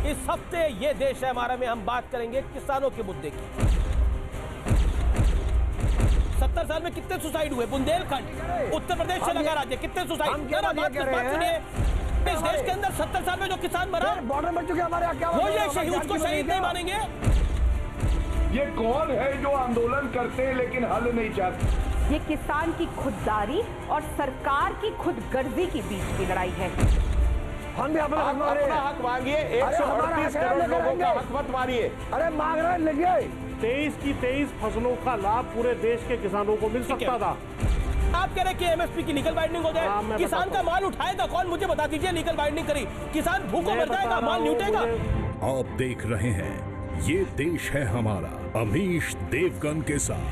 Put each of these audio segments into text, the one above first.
इस हफ्ते ये देश है हमारा में हम बात करेंगे किसानों के मुद्दे की। 70 साल में कितने सुसाइड हुए? बुंदेलखंड, उत्तर प्रदेश से लगा राज्य, कितने सुसाइड? इस देश के अंदर 70 साल में जो किसान मरा, बॉर्डर में चुके हमारे क्या वो ये शहीद, उसको शहीद नहीं मानेंगे? ये कौन है जो आंदोलन करते हैं लेकिन हल नहीं चाहते? ये किसान की खुददारी और सरकार की खुदगर्जी के बीच की लड़ाई है। हम भी अपना हक मांगिए। 138 करोड़ लोगों का हक मत मारिए। अरे मांग रहे लेंगे। 23 की 23 फसलों का लाभ पूरे देश के किसानों को मिल सकता था। आप कह रहे कि एमएसपी की लीगल बाइंडिंग हो जाए? किसान का माल उठाएगा कौन? मुझे बता दीजिए। लीगल बाइंडिंग करी, किसान भूखों मर जाएगा, माल न्यूटेगा। आप देख रहे हैं ये देश है हमारा, अमीश देवगन के साथ।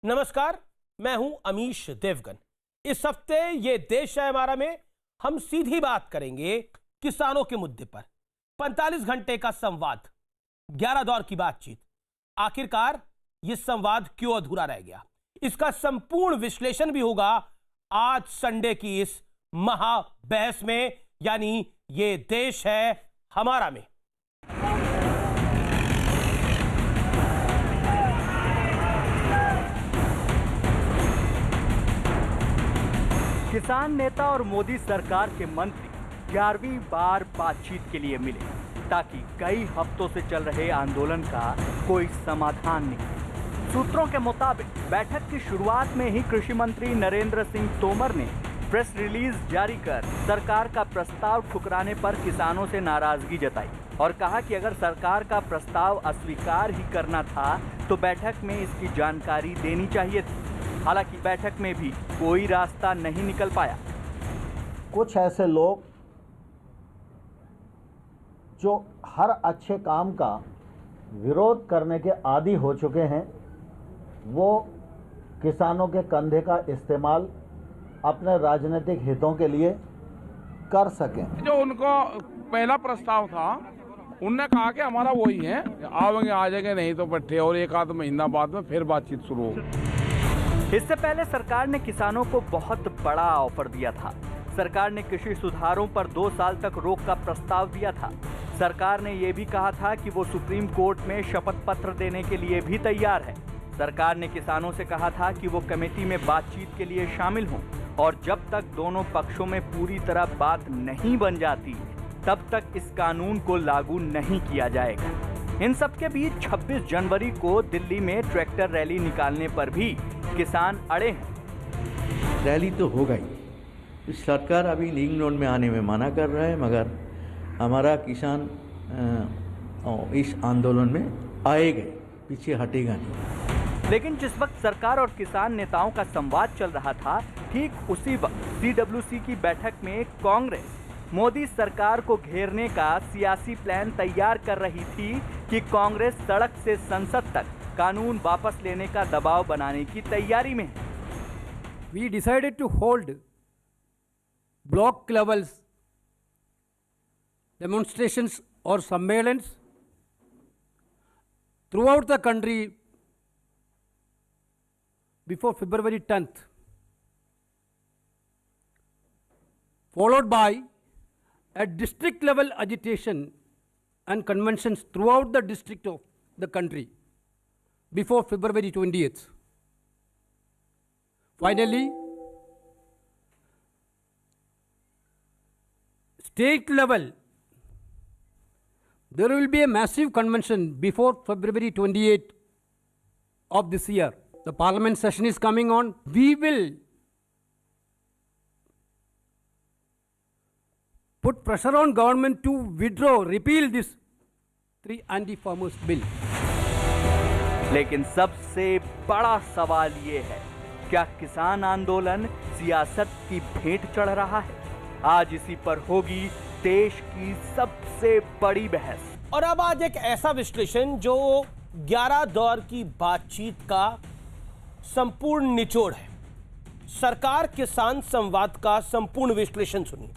नमस्कार, मैं हूं अमीश देवगन। इस हफ्ते ये देश है हमारा में हम सीधी बात करेंगे किसानों के मुद्दे पर। 45 घंटे का संवाद, 11 दौर की बातचीत। आखिरकार यह संवाद क्यों अधूरा रह गया, इसका संपूर्ण विश्लेषण भी होगा आज संडे की इस महाबहस में, यानी ये देश है हमारा में। किसान नेता और मोदी सरकार के मंत्री 11वीं बार बातचीत के लिए मिले ताकि कई हफ्तों से चल रहे आंदोलन का कोई समाधान निकले। सूत्रों के मुताबिक बैठक की शुरुआत में ही कृषि मंत्री नरेंद्र सिंह तोमर ने प्रेस रिलीज जारी कर सरकार का प्रस्ताव ठुकराने पर किसानों से नाराजगी जताई और कहा कि अगर सरकार का प्रस्ताव अस्वीकार ही करना था तो बैठक में इसकी जानकारी देनी चाहिए थी। हालांकि बैठक में भी कोई रास्ता नहीं निकल पाया। कुछ ऐसे लोग जो हर अच्छे काम का विरोध करने के आदी हो चुके हैं, वो किसानों के कंधे का इस्तेमाल अपने राजनीतिक हितों के लिए कर सकें। जो उनको पहला प्रस्ताव था, उनने कहा कि हमारा वही है, आवेंगे आ जाएंगे, नहीं तो बैठे और एक आध महीना बाद में फिर बातचीत शुरू होगी। इससे पहले सरकार ने किसानों को बहुत बड़ा ऑफर दिया था। सरकार ने कृषि सुधारों पर 2 साल तक रोक का प्रस्ताव दिया था। सरकार ने यह भी कहा था कि वो सुप्रीम कोर्ट में शपथ पत्र देने के लिए भी तैयार है। सरकार ने किसानों से कहा था कि वो कमेटी में बातचीत के लिए शामिल हों और जब तक दोनों पक्षों में पूरी तरह बात नहीं बन जाती तब तक इस कानून को लागू नहीं किया जाएगा। इन सब के बीच 26 जनवरी को दिल्ली में ट्रैक्टर रैली निकालने पर भी किसान अड़े हैं। रैली तो होगा ही। सरकार अभी लिंक रोड में आने में मना कर रहा है, मगर हमारा किसान इस आंदोलन में आएगा, पीछे हटेगा नहीं। लेकिन जिस वक्त सरकार और किसान नेताओं का संवाद चल रहा था, ठीक उसी वक्त CWC की बैठक में कांग्रेस मोदी सरकार को घेरने का सियासी प्लान तैयार कर रही थी कि कांग्रेस सड़क से संसद तक कानून वापस लेने का दबाव बनाने की तैयारी में है। We decided to hold block levels demonstrations or सम्मेलन्स throughout the country before February 10th, followed by a district level agitation and conventions throughout the district of the country before February 20th. Finally, state level, there will be a massive convention before February 28th of this year. The parliament session is coming on. We will put pressure on government to withdraw, repeal this 3 anti-farmers bill. लेकिन सबसे बड़ा सवाल ये है, क्या किसान आंदोलन सियासत की भेंट चढ़ रहा है? आज इसी पर होगी देश की सबसे बड़ी बहस। और अब आज एक ऐसा विश्लेषण जो 11 दौर की बातचीत का संपूर्ण निचोड़ है। सरकार किसान संवाद का संपूर्ण विश्लेषण सुनिए।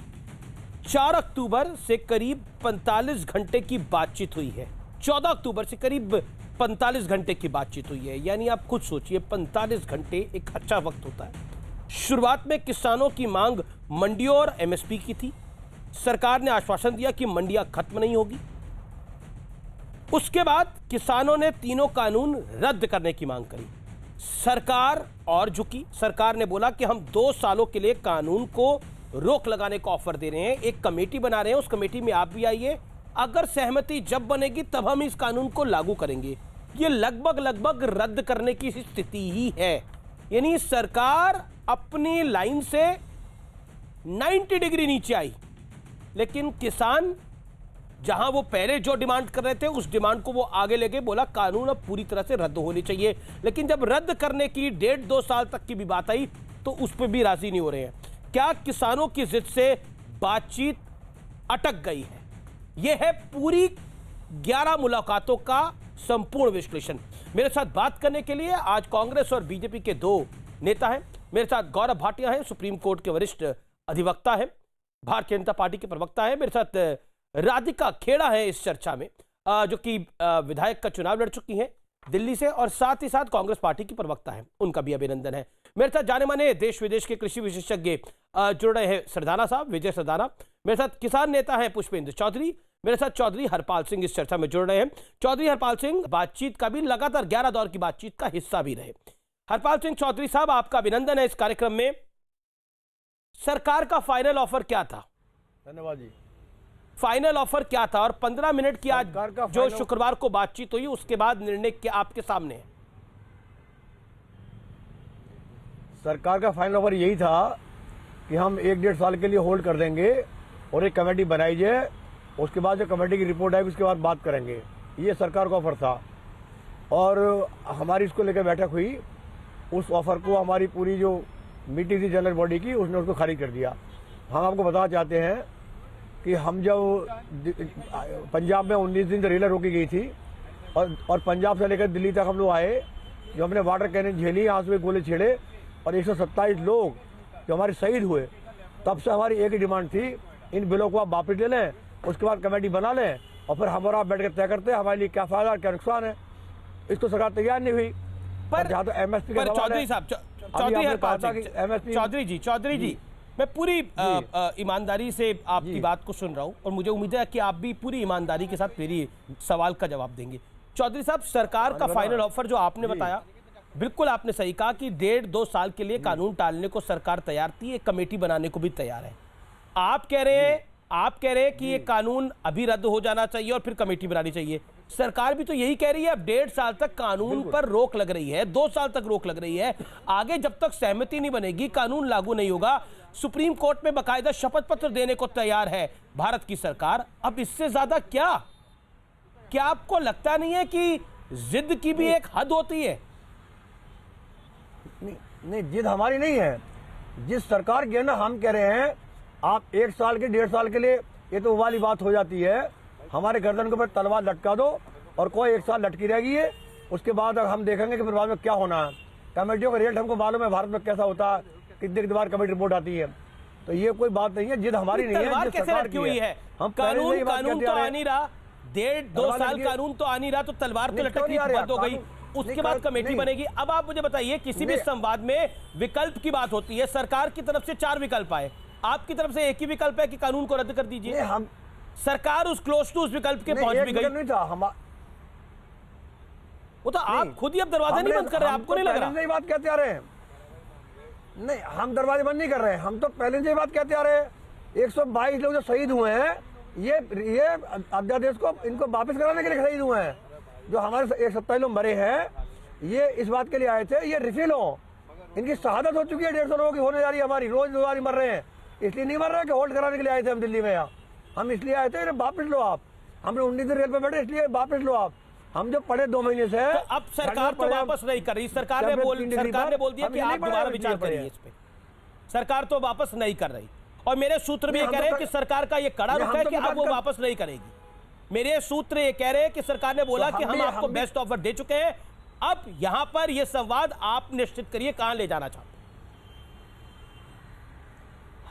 4 अक्टूबर से करीब 45 घंटे की बातचीत हुई है। 14 अक्टूबर से करीब 45 घंटे की बातचीत हुई है, यानी आप खुद सोचिए 45 घंटे एक अच्छा वक्त होता है। शुरुआत में किसानों की मांग मंडियों और एमएसपी की थी। सरकार ने आश्वासन दिया कि मंडियां खत्म नहीं होगी। उसके बाद किसानों ने तीनों कानून रद्द करने की मांग करी। सरकार और झुकी। सरकार ने बोला कि हम 2 सालों के लिए कानून को रोक लगाने का ऑफर दे रहे हैं, एक कमेटी बना रहे हैं, उस कमेटी में आप भी आइए, अगर सहमति जब बनेगी तब हम इस कानून को लागू करेंगे। ये लगभग रद्द करने की स्थिति ही है। यानी सरकार अपनी लाइन से 90 डिग्री नीचे आई, लेकिन किसान जहां वो पहले जो डिमांड कर रहे थे उस डिमांड को वो आगे लेके बोला कानून अब पूरी तरह से रद्द होनी चाहिए। लेकिन जब रद्द करने की 1.5-2 साल तक की भी बात आई तो उस पर भी राजी नहीं हो रहे हैं। क्या किसानों की जिद से बातचीत अटक गई है? यह है पूरी 11 मुलाकातों का संपूर्ण विश्लेषण। मेरे साथ बात करने के लिए आज कांग्रेस और बीजेपी के 2 नेता हैं। मेरे साथ गौरव भाटिया हैं, सुप्रीम कोर्ट के वरिष्ठ अधिवक्ता हैं, भारतीय जनता पार्टी के प्रवक्ता हैं। मेरे साथ राधिका खेड़ा है इस चर्चा में, जो कि विधायक का चुनाव लड़ चुकी हैं दिल्ली से, और साथ ही साथ कांग्रेस पार्टी की प्रवक्ता है, उनका भी अभिनंदन है। मेरे साथ जाने माने देश विदेश के कृषि विशेषज्ञ जुड़ रहे हैं, सरदाना साहब, विजय सरदाना। मेरे साथ किसान नेता हैं पुष्पेंद्र चौधरी। मेरे साथ चौधरी हरपाल सिंह इस चर्चा में जुड़ रहे हैं। चौधरी हरपाल सिंह बातचीत का भी लगातार 11 दौर की बातचीत का हिस्सा भी रहे। हरपाल सिंह चौधरी साहब, आपका अभिनंदन है इस कार्यक्रम में। सरकार का फाइनल ऑफर क्या था? धन्यवाद जी। फाइनल ऑफर क्या था और 15 मिनट की आज जो शुक्रवार को बातचीत हुई उसके बाद निर्णय क्या आपके सामने है? सरकार का फाइनल ऑफर यही था कि हम 1-1.5 साल के लिए होल्ड कर देंगे और एक कमेटी बनाई जाए, उसके बाद जो कमेटी की रिपोर्ट आएगी उसके बाद बात करेंगे। ये सरकार का ऑफर था और हमारी इसको लेकर बैठक हुई। उस ऑफर को हमारी पूरी जो मीटिंग थी जनरल बॉडी की, उसने उसको खारिज कर दिया। हम आपको बताना चाहते हैं कि हम जब पंजाब में 19 दिन रेलर रोकी गई थी और पंजाब से लेकर दिल्ली तक हम लोग आए, जो हमने वाटर कैनन झेली, यहाँ से गोले छेड़े और 127 लोग जो हमारे शहीद हुए, तब से हमारी एक ही डिमांड थी, इन बिलों को आप वापस ले लें, उसके बाद कमेटी बना लें और फिर हमारा बैठ कर तय करते हैं हमारे लिए क्या फायदा और क्या नुकसान है। इसको सरकार तैयार नहीं हुई। पर जहाँ तो एमएसपी का चौधरी साहब, चौधरी जी, मैं पूरी ईमानदारी से आपकी बात को सुन रहा हूं और मुझे उम्मीद है कि आप भी पूरी ईमानदारी के साथ मेरी सवाल का जवाब देंगे। चौधरी साहब, सरकार का फाइनल ऑफर जो आपने बताया, बिल्कुल आपने सही कहा कि 1.5-2 साल के लिए कानून टालने को सरकार तैयार थी, एक कमेटी बनाने को भी तैयार है। आप कह रहे हैं कि ये कानून अभी रद्द हो जाना चाहिए और फिर कमेटी बनानी चाहिए। सरकार भी तो यही कह रही है, अब 1.5 साल तक कानून पर रोक लग रही है, 2 साल तक रोक लग रही है, आगे जब तक सहमति नहीं बनेगी कानून लागू नहीं होगा। सुप्रीम कोर्ट में बकायदा शपथ पत्र देने को तैयार है भारत की सरकार। अब इससे ज्यादा क्या आपको लगता नहीं है कि जिद की भी एक हद होती है? नहीं, जिद हमारी नहीं है। जिस सरकार की है ना, हम कह रहे हैं आप 1 साल के 1.5 साल के लिए, ये तो वाली बात हो जाती है। हमारे गर्दन के ऊपर तलवार लटका दो और कोई 1 साल लटकी रहेगी है, उसके बाद हम देखेंगे कि फिर बाद में क्या होना है। कमेटियों का रिजल्ट हमको मालूम है भारत में कैसा होता है, कितने बार कमेटी रिपोर्ट आती है, तो ये कोई बात नहीं है। जिद हमारी नहीं है, जिद सरकार की है। हम कानून तो आ नहीं रहा, 1.5-2 साल कानून तो आ नहीं रहा, तो तलवार तो लटकनी बंद हो गई, उसके बाद कमेटी बनेगी। अब आप मुझे बताइए, किसी भी संवाद में विकल्प की बात होती है, सरकार की तरफ से 4 विकल्प आए, आपकी तरफ से एक ही विकल्प है कि कानून को रद्द कर दीजिए। हम सरकार उस क्लोज टू उस विकल्प के पहुंच भी गई। नहीं था वो तो आप खुद ही अब दरवाजा नहीं बंद कर रहे, आपको नहीं लग रहा? नहीं, बात कहते आ रहे हैं। नहीं, हम दरवाजे बंद नहीं कर रहे हैं, हम तो पहले से बात कहते आ रहे हैं। 122 लोग जो शहीद हुए हैं, ये अध्यादेश को इनको वापस कराने के लिए शहीद हुए हैं। जो हमारे 127 लोग मरे हैं, ये इस बात के लिए आए थे, ये रिफिल हो, इनकी शहादत हो चुकी है, 150 लोगों की होने जा रही है हमारी, रोज रोजारी मर रहे हैं, इसलिए नहीं मर रहे कि होल्ड कराने के लिए आए थे हम दिल्ली में। यहाँ हम इसलिए आए थे, वापस लो आप, हमने 19 दिन रेल पे बैठे, इसलिए वापस लो आप। हम जो पढ़े 2 महीने से, तो अब सरकार तो वापस नहीं कर रही, सरकार ने बोल दिया कि आप दोबारा विचार करिए इस पे। सरकार तो वापस नहीं कर रही, और मेरे सूत्र भी ये कह रहे हैं कि सरकार का ये कड़ा रुख है कि अब वो वापस नहीं करेगी। मेरे सूत्र ये कह रहे हैं कि सरकार ने बोला कि हम आपको बेस्ट ऑफर दे चुके हैं, अब यहां पर ये संवाद आप निश्चित करिए कहां ले जाना चाहते हैं।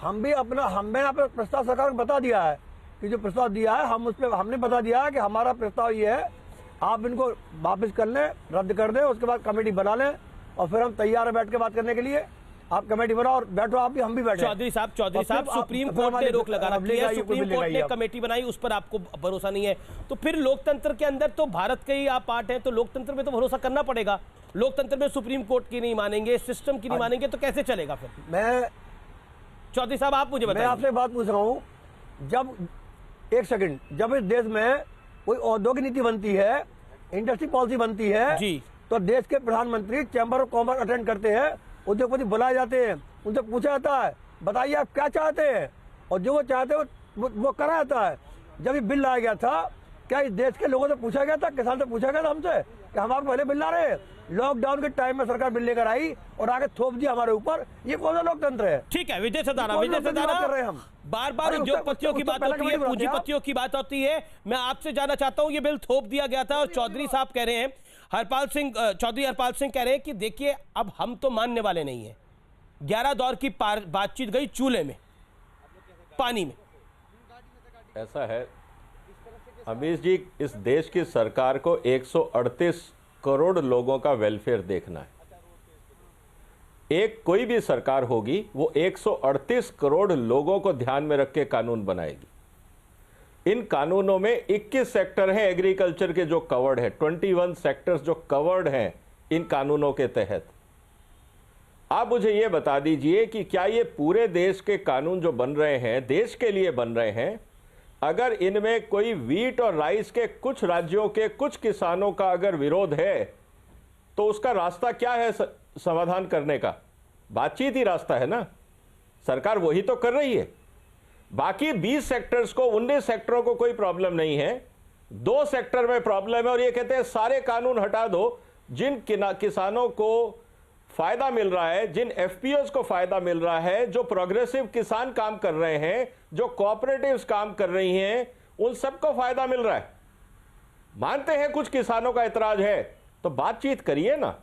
हमने अपना प्रस्ताव सरकार को बता दिया है कि जो प्रस्ताव दिया है, हम उस पर हमने बता दिया है कि हमारा प्रस्ताव ये है, आप इनको वापस कर लें, रद्द कर दें, उसके बाद कमेटी बना लें और फिर हम तैयार हैं बैठ के बात करने के लिए। आप कमेटी बनाओ और बैठो, आप भी हम भी बैठे। चौधरी साहब सुप्रीम कोर्ट ने रोक लगा रखी है, सुप्रीम कोर्ट ने कमेटी बनाई, उस पर आपको भरोसा नहीं है, तो फिर लोकतंत्र के अंदर तो भारत के ही आप पार्ट हैं, तो लोकतंत्र में तो भरोसा करना पड़ेगा। लोकतंत्र में सुप्रीम कोर्ट की नहीं मानेंगे, सिस्टम की नहीं मानेंगे, तो कैसे चलेगा फिर? मैं चौधरी साहब आप मुझे बताइए, मैं आपसे बात पूछ रहा हूँ, जब एक सेकंड, जब इस देश में कोई औद्योगिक नीति बनती है, इंडस्ट्री पॉलिसी बनती है जी, तो देश के प्रधानमंत्री चैम्बर ऑफ कॉमर्स अटेंड करते हैं, उद्योगपति बुलाए जाते हैं, उनसे पूछा जाता है बताइए आप क्या चाहते हैं, और जो वो चाहते हैं वो करा जाता है। जब ये बिल लाया गया था, क्या इस देश के लोगों से पूछा गया था, किसान से पूछा गया था हमसे कि हम आपको पहले बिल ला रहे हैं? लॉकडाउन के टाइम में सरकार बिल लेकर आई और आगे थोप दिया हमारे ऊपर, ये कौन सा लोकतंत्र है? ठीक है विजय सरदाना कर रहे हैं हम, बार बार उद्योगपतियों की बात होती है, पूंजीपतियों की बात होती है। मैं आपसे जानना चाहता हूं, ये बिल थोप दिया गया था और चौधरी साहब कह रहे हैं, चौधरी हरपाल सिंह कह रहे हैं कि देखिए अब हम तो मानने वाले नहीं है। 11 दौर की बातचीत गई चूल्हे में, पानी में। ऐसा है अमीश जी, इस देश की सरकार को 138 करोड़ लोगों का वेलफेयर देखना है। एक कोई भी सरकार होगी वो 138 करोड़ लोगों को ध्यान में रख के कानून बनाएगी। इन कानूनों में 21 सेक्टर हैं एग्रीकल्चर के जो कवर्ड है, 21 सेक्टर्स जो कवर्ड हैं इन कानूनों के तहत। आप मुझे ये बता दीजिए कि क्या ये पूरे देश के कानून जो बन रहे हैं, देश के लिए बन रहे हैं, अगर इनमें कोई वीट और राइस के कुछ राज्यों के कुछ किसानों का अगर विरोध है, तो उसका रास्ता क्या है समाधान करने का? बातचीत ही रास्ता है ना। सरकार वही तो कर रही है। बाकी 20 सेक्टर्स को, 19 सेक्टरों को कोई प्रॉब्लम नहीं है, 2 सेक्टर में प्रॉब्लम है और ये कहते हैं सारे कानून हटा दो। जिन किसानों को फायदा मिल रहा है, जिन एफपीओज को फायदा मिल रहा है, जो प्रोग्रेसिव किसान काम कर रहे हैं, जो कोऑपरेटिव्स काम कर रही हैं, उन सबको फायदा मिल रहा है। मानते हैं कुछ किसानों का ऐतराज है तो बातचीत करिए ना।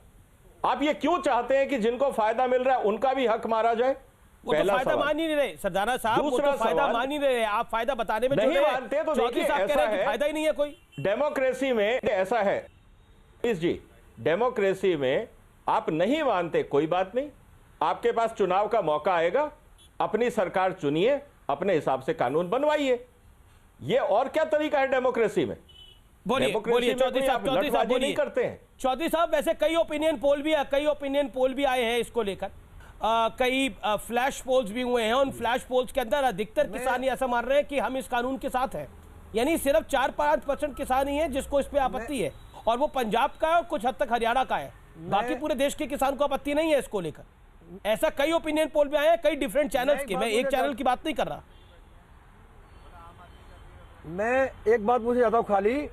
आप ये क्यों चाहते हैं कि जिनको फायदा मिल रहा है उनका भी हक मारा जाए? वो तो फायदा मान ही नहीं रहे सरदाना साहब, वो तो फायदा मान ही नहीं रहे। आप फायदा बताने में नहीं मानते तो देखिए ऐसा है, फायदा ही नहीं है कोई। डेमोक्रेसी में ऐसा है जी, डेमोक्रेसी में आप नहीं मानते कोई बात नहीं, आपके पास चुनाव का मौका आएगा, अपनी सरकार चुनिए, अपने हिसाब से कानून बनवाइए। ये और क्या तरीका है डेमोक्रेसी में? बोलिए चौधरी साहब, नहीं करते हैं। चौधरी साहब वैसे कई ओपिनियन पोल भी आए हैं इसको लेकर, कई फ्लैश पोल्स भी हुए हैं। उन फ्लैश पोल्स के अंदर अधिकतर किसान ऐसा मान रहे हैं कि हम इस कानून के साथ हैं, यानी सिर्फ 4-5% किसान ही है जिसको इस पे आपत्ति है, और वो पंजाब का है और कुछ हद तक हरियाणा का है। बाकी पूरे देश के किसान को आपत्ति नहीं है इसको लेकर। ऐसा कई ओपिनियन पोल में आए हैं, कई डिफरेंट चैनल्स के। मैं एक चैनल की बात नहीं कर रहा। मैं एक बात पूछना चाहता हूँ, खाली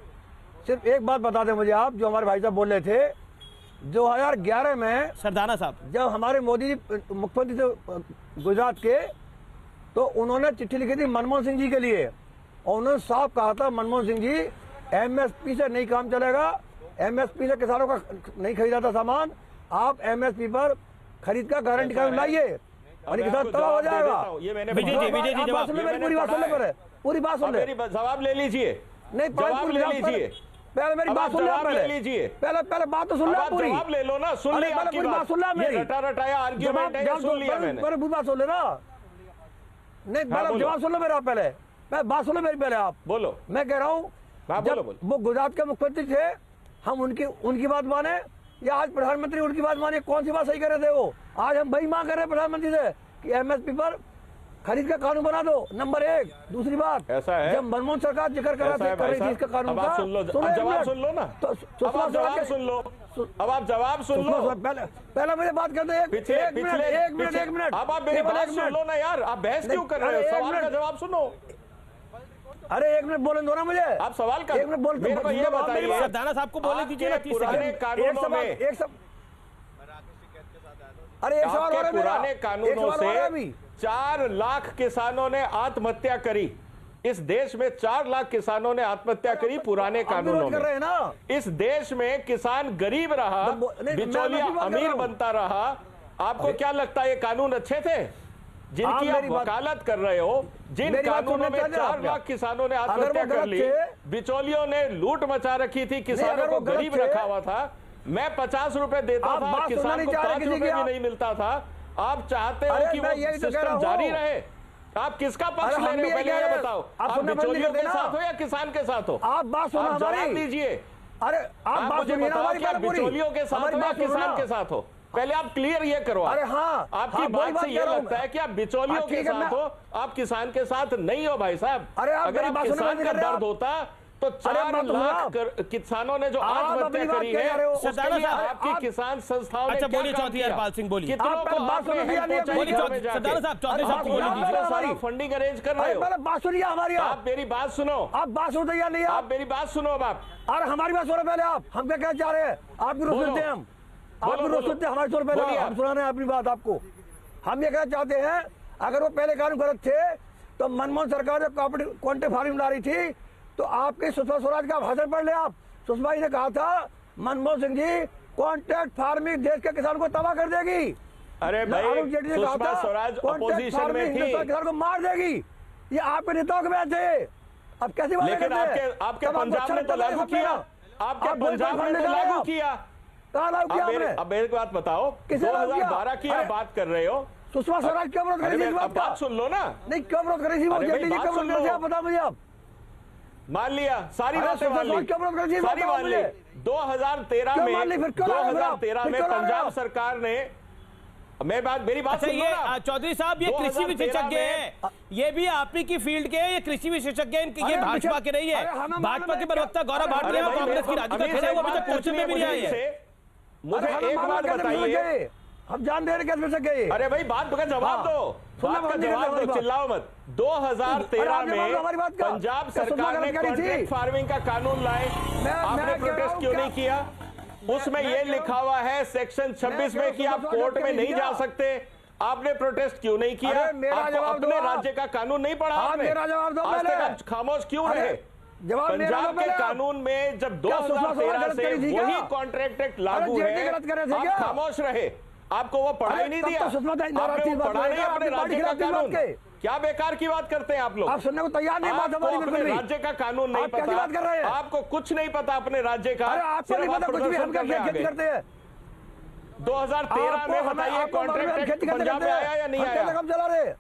सिर्फ एक बात बता दें मुझे आप, जो हमारे भाई साहब बोल रहे थे 2011 में सरदाना साहब, जब हमारे मोदी जी मुख्यमंत्री थे गुजरात के, तो उन्होंने चिट्ठी लिखी थी मनमोहन सिंह जी के लिए, और उन्होंने साफ कहा था मनमोहन सिंह जी एमएसपी से नहीं काम चलेगा, एमएसपी से किसानों का नहीं खरीदा था सामान, आप एमएसपी पर खरीद का गारंटी कानून लाइए और किसान तबाह हो जाएगा। विजय जी जवाब, पूरी बात सुनने पर है, पूरी बात सुन ले, जवाब ले लीजिए, नहीं जवाब ले लीजिए, पहले मेरी बात सुन ले लीजिए, पहले बात तो सुन लो पूरी, जवाब ले लो ना, सुन लिया आपकी बात, सुन ला मेरी, रटाया आर्ग्यूमेंट है, सुन लिया मैंने, पूरी बात सुन ले ना, नहीं पहले जवाब सुन लो मेरा, पहले बात सुन लो मेरी, पहले आप बोलो। मैं कह रहा हूँ जब वो गुजरात के मुख्यमंत्री थे, हम उनकी बात माने या आज प्रधानमंत्री उनकी बात माने? कौन सी बात सही कर रहे थे वो? आज हम वही मांग कर रहे हैं प्रधानमंत्री से कि एमएसपी पर खरीद का कानून बना दो, नंबर 1। दूसरी बात, ऐसा है जब मनमोहन सरकार जिक्र कर रही थी इसका कानून का, सुन लो, जवाब सुन लो ना, अब आप जवाब सुन लो, अब आप जवाब सुन लो, पहले मुझे बात कर दो, एक मिनट, अब आप मेरी बात सुन लो ना यार, आप बहस क्यों कर रहे हो? सवाल का जवाब सुनो। अरे 1 मिनट बोलने दो ना मुझे, आप सवाल कर, 1 मिनट बोल, मेरे को ये बताइए, सरदाना साहब को बोलने दीजिए ना, पुराने कानूनों में, अरे एक सवाल और है, पुराने कानूनों से 4 लाख किसानों ने आत्महत्या करी। इस देश में 4 लाख किसानों ने आत्महत्या करी पुराने कानूनों में। इस देश में किसान गरीब रहा, बिचौलिया अमीर बनता रहा। आपको क्या लगता है ये कानून अच्छे थे जिनकी आप वकालत कर रहे हो? जिन कानूनों में 4 लाख किसानों ने आत्महत्या कर ली, बिचौलियों ने लूट मचा रखी थी, किसानों को गरीब रखा हुआ था। मैं 50 रुपए देता था, किसान को 5 रुपए भी नहीं मिलता था। आप चाहते हो कि वो सिस्टम जारी रहे? आप किसका पक्ष ले रहे हो पहले ये बताओ। आप बिचौलियों के साथ हो या किसान के साथ हो? आप बात सुनो, आप जवाब दीजिए। अरे आप मुझे बताओ कि आप बिचौलियों के साथ हो या किसान के साथ हो? पहले आप क्लियर ये करो। अरे हाँ, आपकी बात से ये लगता है कि आप बिचौलियों के साथ हो, आप किसान के साथ नहीं हो भाई साहब। अगर आप किसान का दर्द होता तो 4 लाख किसानों ने जो आत्महत्या करी है उसके लिए आपकी किसान संस्थाओं ने अच्छा क्या बोलिए काम चौधरी किया? हरपाल सिंह बोलिए। कितनों को आपने हेल्प पहुंचाई घर में जाके? चौधरी साहब सारा फंडिंग अरेंज कर रहे हो। बात सुनिए हमारी, आप मेरी बात सुनो। आप बात सुनो तैयार नहीं है। आप मेरी बात सुनो अब आप। अरे हमारी बात सुनो पहले आप। हम क्या कहना चाह रहे हैं? आपकी रोक सुनते हैं हम, आपकी रोक सुनते हैं, हमारी सुनो पहले। हम सुना रहे हैं अपनी बात आपको। हम ये कहना चाहते हैं अगर वो पहले कानून गलत थे तो मनमोहन सरकार जब क्वांटिटी फार्मिंग ला रही थी तो आपके सुषमा स्वराज का भाषण पढ़ ले आप। सुषमा जी ने कहा था मनमोहन सिंह जी कॉन्ट्रैक्ट फार्मिंग देश के किसान को तबाह कर देगी। अरे भाई सुषमा स्वराज अपोजिशन में थी, किसान को मार देगी। ये आपके नेताओं के में थे। अब कैसी बात? लेकिन आपके पंजाब ने तो लागू किया। आपके पंजाब ने तो लागू किया। कहाँ लागू किया आपने? अब मेरे को बात बताओ, 2012 की आप बात कर रहे हो। सुषमा स्वराज क्यों विरोध करी थी इस बात का? बात सुन लो ना। नहीं क्यों विरोध करी थी? वो क्यों विरोध करी थी आप बताओ मुझे। आप मान लिया, सारी बातें मान ली, सारी मान ली। 2013 में पंजाब सरकार ने मेरी बात अच्छा ये चौधरी साहब ये कृषि विशेषज्ञ हैं, ये भी आप ही की फील्ड के, ये कृषि विशेषज्ञ हैं, ये भाजपा के नहीं है। भाजपा के प्रवक्ता गौरव भाटिया और कांग्रेस की राधिका खेड़े वो अभी तक चर्चा में भी नहीं आए हैं। मुझे एक बात बताइए, हम जान दे रहे कैसे मिल सके? अरे भाई बात का जवाब दो, बात का जवाब दो, चिल्लाओ मत। 2013 में पंजाब सरकार ने कॉन्ट्रैक्ट फार्मिंग का कानून लाए, आपने प्रोटेस्ट क्यों नहीं किया? उसमें यह लिखा हुआ है सेक्शन 26 में कि आप कोर्ट में नहीं जा सकते, आपने प्रोटेस्ट क्यों नहीं किया? आपको अपने राज्य का कानून नहीं पढ़ा आपने? आज तक आप खामोश क्यों रहे? पंजाब के कानून में जब 2013 से वही कॉन्ट्रैक्ट एक्ट लागू है, आप खामोश रहे, आपको वो पढ़ा ही नहीं दिया, आपने वो पढ़ा नहीं अपने राज्य का कानून। क्या बेकार की बात करते हैं आप लोग? आप सुनने को तैयार नहीं। बात हमारी अपने राज्य का कानून नहीं पता, बात कर रहे हैं? आपको कुछ नहीं पता अपने राज्य का। आपको नहीं पता कुछ भी, हम करते हैं। 2013 में बताइए कॉन्ट्रैक्ट पंजाब में आया या नहीं आया? हम चला रहे।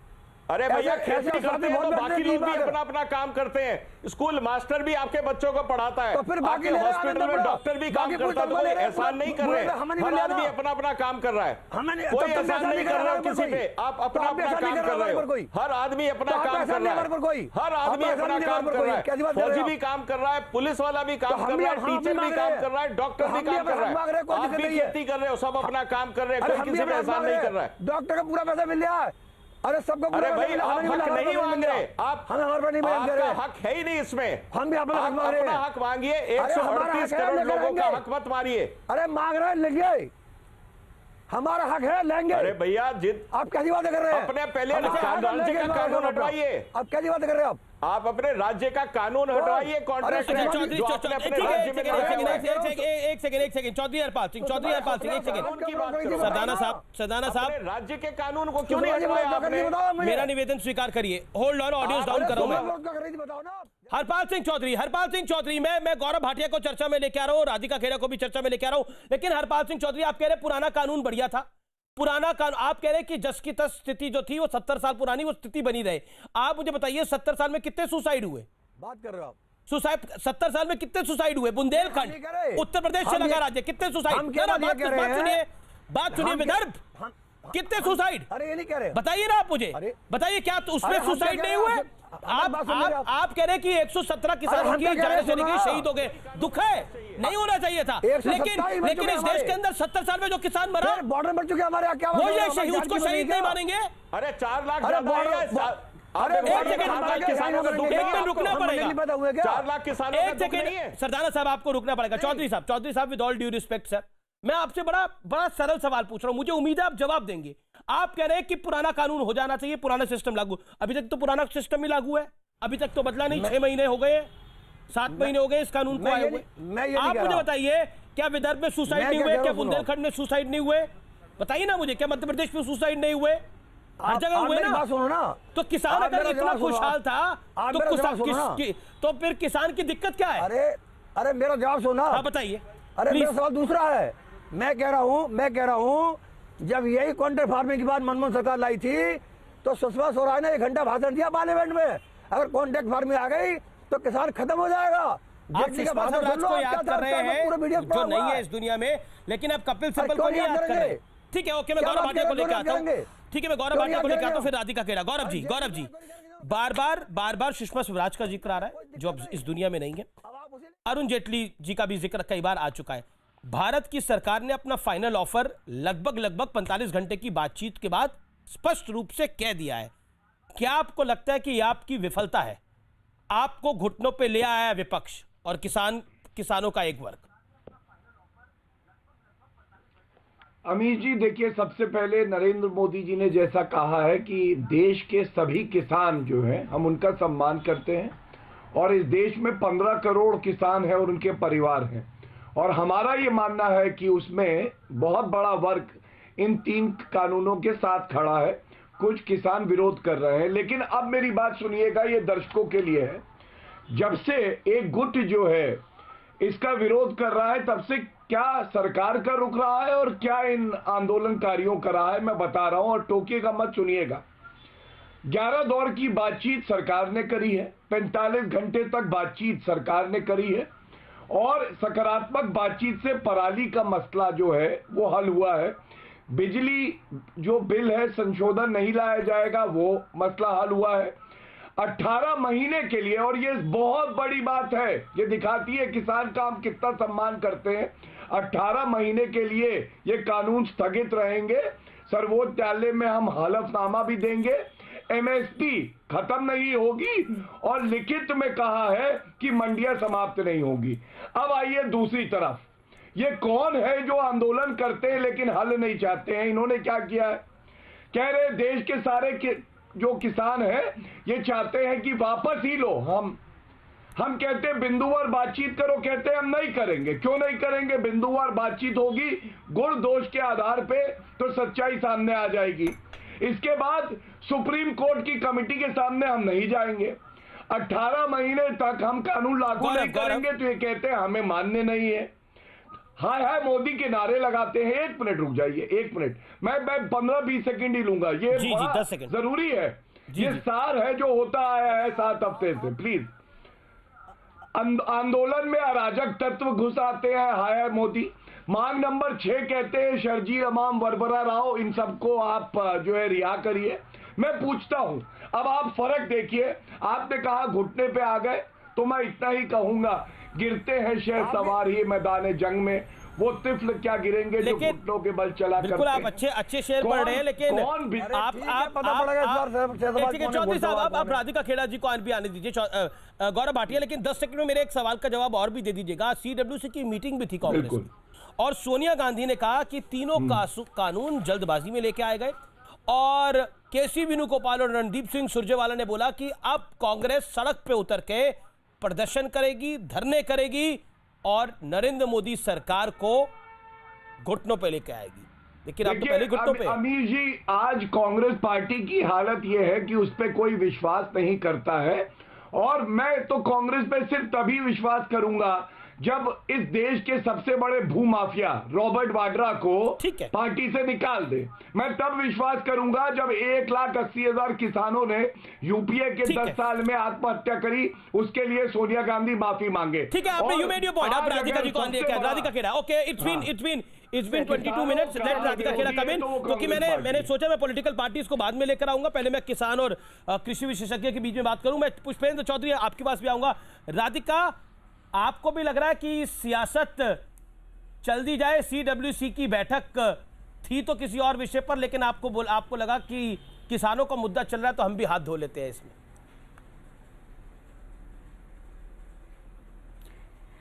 अरे भैया खेती करते हैं तो बाकी लोग भी अपना अपना काम करते हैं। स्कूल मास्टर भी आपके बच्चों को पढ़ाता है, आपके हॉस्पिटल में डॉक्टर भी काम करता है, तो कोई एहसान नहीं कर रहे। हर आदमी अपना अपना काम कर रहा है, कोई एहसान नहीं कर रहा है किसी पे। आप अपना अपना काम कर रहे हो, हर आदमी अपना काम कर रहा है, हर आदमी अपना काम कर रहा है। फौजी भी काम कर रहा है, पुलिस वाला भी काम कर रहा है, टीचर भी काम कर रहा है, डॉक्टर भी काम कर रहा है, आप भी खेती कर रहे हो, सब अपना काम कर रहे हैं, कोई किसी पे एहसान नहीं कर रहा है। डॉक्टर का पूरा पैसा मिल रहा है। अरे सबको अरे भाई आप हक नहीं मांग रहे, आप आपका हक है ही नहीं इसमें। हम भी अपना हक मांग रहे हैं। अपना हक मांगिए, 138 करोड़ लोगों का हक मत मारिए। अरे मांग रहे हैं, लेंगे, हमारा हक है, लेंगे। अरे भैया जित आप कैसी बातें कर रहे हैं? अपने पहले राज्य का कानून हटवाइए। आप कैसी बातें कर रहे हैं? आप अपने राज्य का कानून हटवाइए, कॉन्ट्रैक्ट एक सेकंड चौधरी हरपाल सिंह एक सेकंड। सरदाना साहब राज्य के कानून को क्यों नहीं हटवाया आपने? मेरा निवेदन स्वीकार करिए। होल्ड ऑन, ऑडियोज डाउन करो। मैं हरपाल सिंह चौधरी मैं गौरव भाटिया को चर्चा में लेके आ रहा हूँ, राधिका खेड़ा को भी चर्चा में लेके आ रहा हूँ, लेकिन हरपाल सिंह चौधरी आप कह रहे पुराना कानून बढ़िया था। पुराना कानून आप कह रहे हैं कि जस की तस स्थिति जो थी वो 70 साल पुरानी वो स्थिति बनी रहे। आप मुझे बताइए 70 साल में कितने सुसाइड हुए? बात कर रहे हो आप? सुसाइड 70 साल में कितने सुसाइड हुए? बुंदेलखंड उत्तर प्रदेश से लगा राज्य, कितने सुसाइड? बात सुनिए विदर्भ, कितने सुसाइड? अरे ये नहीं कह रहे, बताइए ना आप मुझे, बताइए क्या उसमें सुसाइड नहीं हुए? आप कह रहे कि 117 किसानों की जान चली गई, शहीद हो गए, दुख है, नहीं होना चाहिए था। लेकिन इस देश के अंदर 70 साल में जो किसान मरा, बॉर्डर बढ़ चुके हमारे यहाँ, क्या वो ये शहीद, उसको शहीद नहीं मानेंगे? अरे 4 लाख एक मिनट रुकना पड़ेगा, 4 लाख किसानों एक सेकंड सरदाना साहब आपको रुकना पड़ेगा। चौधरी साहब with all due respect sir, मैं आपसे बड़ा सरल सवाल पूछ रहा हूं, मुझे उम्मीद है आप जवाब देंगे। आप कह रहे हैं कि पुराना कानून हो जाना चाहिए, पुराना सिस्टम लागू। अभी तक तो पुराना सिस्टम ही लागू है, अभी तक तो बदला नहीं। 6 महीने हो गए, 7 महीने हो गए इस कानून को आए हुए। आप मुझे बताइए क्या विदर्भ में सुसाइड नहीं हुए? क्या बुंदेलखंड में सुसाइड नहीं हुए? बताइए ना मुझे, क्या मध्य प्रदेश में सुसाइड नहीं हुए? हर जगह हुए ना। तो किसान अगर इतना खुशहाल था तो फिर किसान की दिक्कत क्या है? अरे मेरा जवाब सुना। बताइए। अरे मेरा सवाल दूसरा है। मैं कह रहा हूं जब यही कॉन्ट्रैक्ट फार्मिंग की बात मनमोहन सरकार लाई थी तो सुषमा स्वराज ने 1 घंटा भाषण दिया पार्लियामेंट में। अगर कॉन्ट्रैक्ट फार्मिंग आ गई तो किसान खत्म हो जाएगा। आप सुषमा स्वराज को याद कर रहे हैं जो नहीं है इस दुनिया में, लेकिन अब कपिल सिब्बल को नहीं याद कर रहे। ठीक है, ओके, मैं गौरव भाटिया को लेकर आता हूँ। ठीक है, मैं गौरव भाटिया को लेकर आता हूँ, फिर राधिका खेड़ा। गौरव जी बार बार सुषमा स्वराज का जिक्र आ रहा है जो अब इस दुनिया में नहीं है। अरुण जेटली जी का भी जिक्र कई बार आ चुका है। भारत की सरकार ने अपना फाइनल ऑफर लगभग 45 घंटे की बातचीत के बाद स्पष्ट रूप से कह दिया है। क्या आपको लगता है कि यह आपकी विफलता है? आपको घुटनों पे ले आया विपक्ष और किसानों का एक वर्ग। अमीश जी, देखिए, सबसे पहले नरेंद्र मोदी जी ने जैसा कहा है कि देश के सभी किसान जो हैं हम उनका सम्मान करते हैं और इस देश में 15 करोड़ किसान हैं और उनके परिवार हैं, और हमारा ये मानना है कि उसमें बहुत बड़ा वर्ग इन 3 कानूनों के साथ खड़ा है। कुछ किसान विरोध कर रहे हैं, लेकिन अब मेरी बात सुनिएगा, ये दर्शकों के लिए है। जब से एक गुट जो है इसका विरोध कर रहा है, तब से क्या सरकार का रुक रहा है और क्या इन आंदोलनकारियों का रहा है, मैं बता रहा हूं, और टोकिएगा मत, सुनिएगा। 11 दौर की बातचीत सरकार ने करी है, 45 घंटे तक बातचीत सरकार ने करी है, और सकारात्मक बातचीत से पराली का मसला जो है वो हल हुआ है। बिजली जो बिल है संशोधन नहीं लाया जाएगा, वो मसला हल हुआ है। 18 महीने के लिए, और ये बहुत बड़ी बात है, ये दिखाती है किसान का हम कितना सम्मान करते हैं। 18 महीने के लिए ये कानून स्थगित रहेंगे। सर्वोच्च न्यायालय में हम हलफनामा भी देंगे। एमएसपी खत्म नहीं होगी और लिखित में कहा है कि मंडियां समाप्त नहीं होगी। अब आइए दूसरी तरफ, ये कौन है जो आंदोलन करते हैं लेकिन हल नहीं चाहते हैं? इन्होंने क्या किया है? कह रहे देश के सारे जो किसान हैं ये चाहते हैं कि वापस ही लो। हम कहते हैं बिंदुवार बातचीत करो, कहते हैं हम नहीं करेंगे। क्यों नहीं करेंगे? बिंदुवार बातचीत होगी गुण दोष के आधार पे तो सच्चाई सामने आ जाएगी। इसके बाद सुप्रीम कोर्ट की कमेटी के सामने हम नहीं जाएंगे। 18 महीने तक हम कानून लागू नहीं करेंगे तो ये कहते हैं हमें मान्य नहीं है। हाय हाय मोदी के नारे लगाते हैं। 1 मिनट रुक जाइए, 1 मिनट, मैं 15-20 सेकंड ही लूंगा, ये 10 सेकंड जरूरी है। ये सार है जो होता आया है 7 हफ्ते से। प्लीज, आंदोलन में अराजक तत्व घुस आते हैं, हाय मोदी। मांग नंबर 6 कहते हैं शर्जी अमाम वरबरा राव, इन सबको आप जो है रिहा करिए। मैं पूछता हूं, अब आप फर्क देखिए। आपने कहा घुटने पे आ गए, तो मैं इतना ही कहूंगा, गिरते हैं शेर सवार ही मैदान जंग में, वो तिफल क्या गिरेंगे जो घुटनों के बल चला करते हैं। बिल्कुल, आप अच्छे शेर पढ़ रहे हैं, लेकिन चौधरी साहब, आप राधिका खेड़ा जी को भी आने दीजिए, गौरव भाटिया, लेकिन 10 सेकंड में मेरे एक सवाल का जवाब और भी दे दीजिएगा। सीडब्ल्यूसी की मीटिंग भी थी कांग्रेस में, और सोनिया गांधी ने कहा कि तीनों कानून जल्दबाजी में लेके आए गए, और केसी वेणुगोपाल और रणदीप सिंह सुरजेवाला ने बोला कि अब कांग्रेस सड़क पे उतर के प्रदर्शन करेगी, धरने करेगी और नरेंद्र मोदी सरकार को घुटनों पे लेके आएगी। लेकिन आप तो पहले घुटनों पे। अमीर जी, आज कांग्रेस पार्टी की हालत यह है कि उस पर कोई विश्वास नहीं करता है, और मैं तो कांग्रेस पे सिर्फ तभी विश्वास करूंगा जब इस देश के सबसे बड़े भूमाफिया रॉबर्ट वाड्रा को पार्टी से निकाल दे। मैं तब विश्वास करूंगा जब 1,80,000 किसानों ने यूपीए के 10 साल में आत्महत्या करी, उसके लिए सोनिया गांधी माफी मांगे। ठीक है, आपने यू मेड योर पॉइंट। आप राधिका जी को Radhika Khera, okay, it's been 22 minutes, let Radhika Khera come in, क्योंकि मैंने सोचा मैं पॉलिटिकल पार्टीज को बाद में लेकर आऊंगा, पहले मैं किसान और कृषि विशेषज्ञ के बीच में बात करूं। मैं पुष्पेंद्र चौधरी आपके पास भी आऊंगा। राधिका, आपको भी लग रहा है कि सियासत चल दी जाए? सीडब्ल्यूसी की बैठक थी तो किसी और विषय पर, लेकिन आपको लगा कि किसानों का मुद्दा चल रहा है तो हम भी हाथ धो लेते हैं इसमें।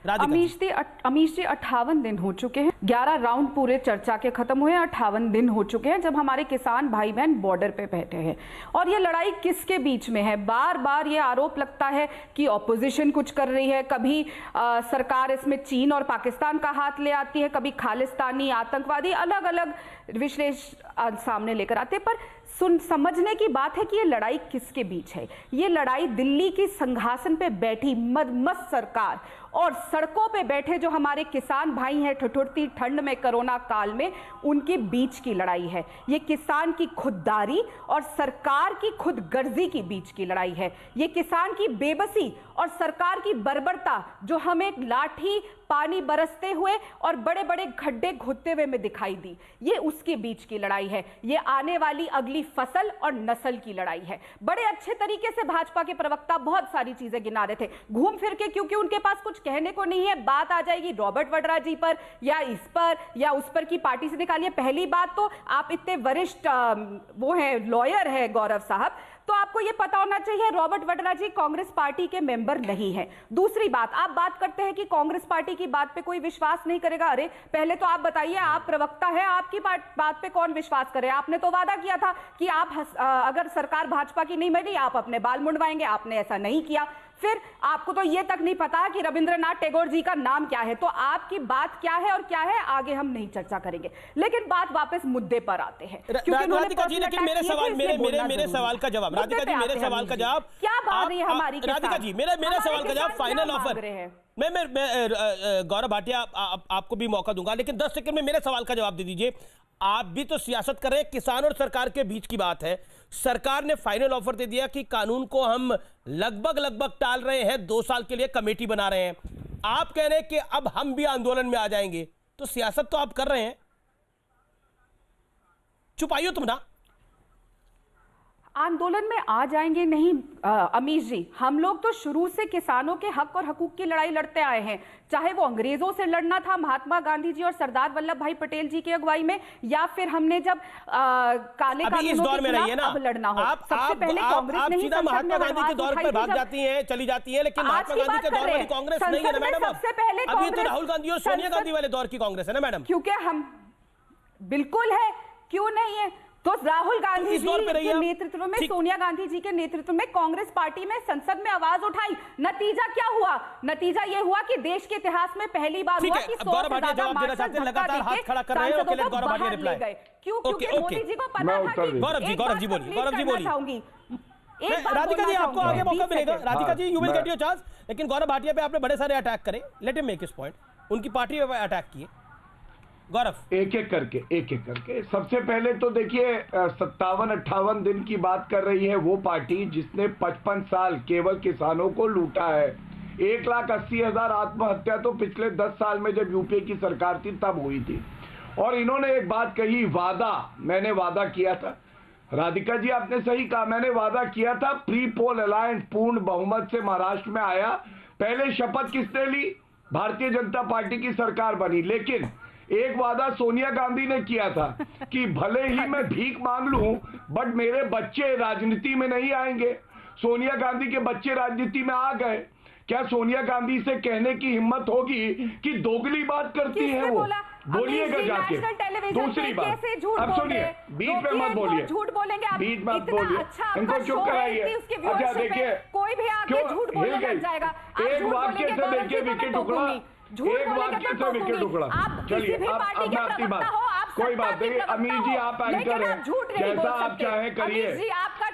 अमीश जी 58 दिन हो चुके हैं, 11 राउंड पूरे चर्चा के खत्म हुए, 58 दिन हो चुके हैं जब हमारे किसान भाई बहन बॉर्डर पे बैठे हैं। और ये लड़ाई किसके बीच में है? बार बार ये आरोप लगता है कि ऑपोजिशन कुछ कर रही है, कभी सरकार इसमें चीन और पाकिस्तान का हाथ ले आती है, कभी खालिस्तानी आतंकवादी, अलग अलग विश्लेषण सामने लेकर आते हैं। पर समझने की बात है कि ये लड़ाई किसके बीच है। ये लड़ाई दिल्ली की सिंहासन पे बैठी मस्त सरकार और सड़कों पे बैठे जो हमारे किसान भाई हैं ठिठुरती ठंड में कोरोना काल में, उनके बीच की लड़ाई है। ये किसान की खुददारी और सरकार की खुदगर्जी के बीच की लड़ाई है। ये किसान की बेबसी और सरकार की बर्बरता जो हमें लाठी पानी बरसते हुए और बड़े बड़े गड्ढे खोदते हुए में दिखाई दी, ये उसके बीच की लड़ाई है। ये आने वाली अगली फसल और नस्ल की लड़ाई है। बड़े अच्छे तरीके से भाजपा के प्रवक्ता बहुत सारी चीजें गिना रहे थे, घूम फिर के, क्योंकि उनके पास कुछ कहने को नहीं है। बात आ जाएगी रॉबर्ट वड्रा जी पर या इस पर या उस पर की पार्टी से निकालिए। पहली बात तो आप इतने वरिष्ठ वो है लॉयर है गौरव साहब, तो आपको यह पता होना चाहिए रॉबर्ट वड्रा जी कांग्रेस पार्टी के मेंबर नहीं है। दूसरी बात, आप बात करते हैं कि कांग्रेस पार्टी की बात पे कोई विश्वास नहीं करेगा। अरे पहले तो आप बताइए, आप प्रवक्ता है, आपकी बात पे कौन विश्वास करे? आपने तो वादा किया था कि आप अगर सरकार भाजपा की नहीं बनी आप अपने बाल मुंडवाएंगे, आपने ऐसा नहीं किया। फिर आपको तो ये तक नहीं पता कि रविंद्रनाथ टैगोर जी का नाम क्या है। तो आपकी बात क्या है और क्या है आगे हम नहीं चर्चा करेंगे, लेकिन बात वापस मुद्दे पर आते हैं। राधिका जी, लेकिन मेरे सवाल का जवाब, राधिका जी मेरे सवाल का जवाब क्या बात है हमारी? राधिका जी मेरे सवाल का जवाब, फाइनल ऑफर। मैं गौरव भाटिया आपको भी मौका दूंगा, लेकिन 10 सेकंड में मेरे सवाल का जवाब दे दीजिए। आप भी तो सियासत कर रहे हैं, किसान और सरकार के बीच की बात है। सरकार ने फाइनल ऑफर दे दिया कि कानून को हम लगभग टाल रहे हैं, 2 साल के लिए कमेटी बना रहे हैं। आप कह रहे हैं कि अब हम भी आंदोलन में आ जाएंगे, तो सियासत तो आप कर रहे हैं, छुपाइयो तुम ना। आंदोलन में आ जाएंगे नहीं अमीश जी, हम लोग तो शुरू से किसानों के हक और हकूक की लड़ाई लड़ते आए हैं। चाहे वो अंग्रेजों से लड़ना था महात्मा गांधी जी और सरदार वल्लभ भाई पटेल जी की अगुवाई में, या फिर हमने जब काले कानूनों के खिलाफ अब लड़ना हो। सबसे पहले कांग्रेस ने ही महात्मा गांधी के दौर पर भाग जाती हैं, चली जाती हैं, लेकिन महात्मा गांधी के दौर वाली कांग्रेस नहीं है ना मैडम। सबसे पहले अभी तो राहुल गांधी और सोनिया गांधी वाले दौर की कांग्रेस है ना मैडम। क्योंकि हम बिल्कुल है, क्यों नहीं है? तो राहुल गांधी जी के नेतृत्व में, सोनिया गांधी जी के नेतृत्व में कांग्रेस पार्टी में संसद में आवाज उठाई। नतीजा क्या हुआ? नतीजा ये हुआ कि देश के इतिहास में पहली बार हुआ कि 100 से ज्यादा मार्शल लगातार हाथ खड़ा कर रहे हैं, गौरव भाटिया रिप्लाई गए। क्यों? क्योंकि मोदी जी को पता था कि गौरव जी बोलिए। चाहूंगी राधिका जी आपको आगे मौका मिलेगा, Radhika ji you will get your chance, लेकिन गौरव भाटिया पे आपने बड़े सारे अटैक करे, let him make his point. उनकी पार्टी पे अटैक किए गौरव, एक एक करके। सबसे पहले तो देखिए 57-58 दिन की बात कर रही है वो पार्टी जिसने 55 साल केवल किसानों को लूटा है। 1,80,000 आत्महत्या तो पिछले 10 साल में जब यूपीए की सरकार थी तब हुई थी। और इन्होंने एक बात कही, वादा, मैंने वादा किया था। राधिका जी आपने सही कहा, मैंने वादा किया था। प्री पोल अलायंस पूर्ण बहुमत से महाराष्ट्र में आया। पहले शपथ किसने ली? भारतीय जनता पार्टी की सरकार बनी। लेकिन एक वादा सोनिया गांधी ने किया था कि भले ही मैं भीख मांग लूं, बट मेरे बच्चे राजनीति में नहीं आएंगे। सोनिया गांधी के बच्चे राजनीति में आ गए। क्या सोनिया गांधी से कहने की हिम्मत होगी कि दोगली बात करती है वो? बोलिएगा जाके। दूसरी बात, अब सुनिए, बीच में मत बोलिए, झूठ बोलेंगे आप, बीच मत बोलिए, इनको चुप कराइए। अच्छा देखिए, कोई भी आके झूठ बोलने लग जाएगा। एक वाक्य से देखिए विकेट टुकड़ा, एक वाक्य से विकेट टुकड़ा। चलिए अब मैं आपकी बात, कोई बात नहीं। अमीर जी आप एंकर हैं, जैसा आप चाहे करिए।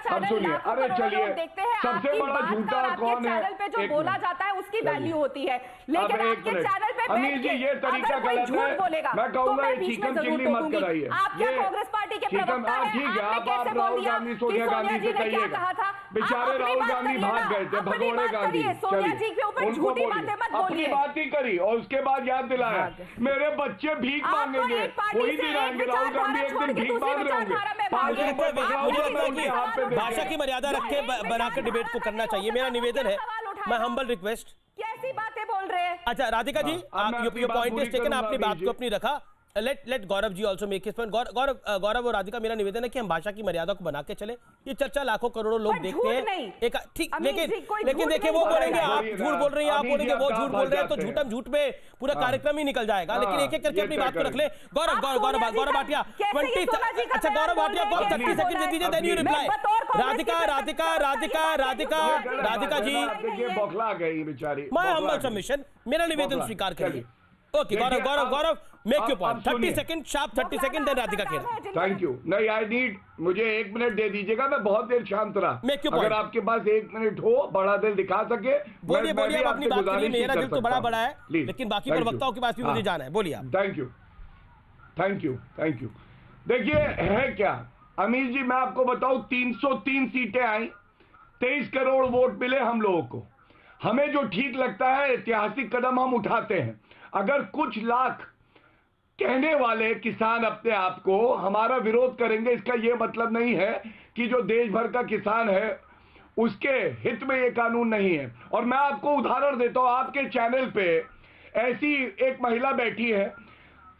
अब सुनिए, अरे चलिए, सबसे बड़ा झूठा कौन है? चैनल पे जो बोला जाता है उसकी वैल्यू होती है, लेकिन आपके चैनल पे अमीर जी ये तरीका गलत है। मैं कहूंगा चिकन चिल्ली मत कराइए। ये कांग्रेस पार्टी के प्रवक्ता हैं, ठीक है, आप राहुल गांधी सोनिया गांधी से कहिएगा। बेचारे राहुल गांधी भाग गए थे, भगोड़े गांधी। सोनिया जी के ऊपर झूठी बातें मत बोलिए। अपनी बात ही करी और उसके बाद याद दिलाया मेरे बच्चे भीख मांगेंगे, कोई नहीं रहेंगे। राहुल गांधी एक दिन भीख मांग रहे होंगे। मुझे लगता है कि भाषा की मर्यादा रख के बनाकर डिबेट को करना चाहिए, मेरा निवेदन है। मैं हम्बल रिक्वेस्ट। कैसी बातें बोल रहे हैं? अच्छा Radhika ji, your point is taken, आपने बात को अपनी रखा। Late Gaurav ji also make his point. गौरव और राधिका, मेरा निवेदन है कि हम भाषा की मर्यादा को बना के चले। ये चर्चा लाखों करोड़ों लोग देखते हैं। एक ठीक, लेकिन देखिए वो बोलेंगे आप झूठ बोल रही हैं, आप बोलेंगे वो झूठ बोल रहे हैं, तो झूठम झूठ में पूरा कार्यक्रम ही निकल जाएगा। लेकिन एक एक करके अपनी बात को रख ले। गौरव भाटिया 20, अच्छा गौरव भाटिया 30 सेकंड दे दीजिए, then you reply. Radhika ji, बौखला गई बेचारी। माय हम्बल सबमिशन, मेरा निवेदन स्वीकार करिए। Okay Gaurav Gaurav Gaurav make your point 30 second sharp 30 second then Radhika Khera. Thank you. नहीं आई नीड, मुझे 1 मिनट दे दीजिएगा, मैं बहुत देर शांत रहा। Make your point. अगर आपके पास 1 मिनट हो, बड़ा दिल दिखा सके, बोलिए मैं बोलिए भी आप अपनी आपसे बात करिए। गुजारिश ही मेरा कर दिल तो सकता बड़ा हूं। बड़ा है Please. लेकिन बाकी Thank प्रवक्ताओं you. के पास भी मुझे जाना है। बोलिए आप। Thank you thank you thank you. देखिए है क्या अमीर जी, मैं आपको बताऊं 303 सीटें आई, 23 करोड़ वोट मिले हम लोगों को। हमें जो ठीक लगता है ऐतिहासिक कदम हम उठाते हैं। अगर कुछ लाख कहने वाले किसान अपने आप को हमारा विरोध करेंगे, इसका यह मतलब नहीं है कि जो देश भर का किसान है उसके हित में ये कानून नहीं है। और मैं आपको उदाहरण देता हूं, आपके चैनल पे ऐसी एक महिला बैठी है,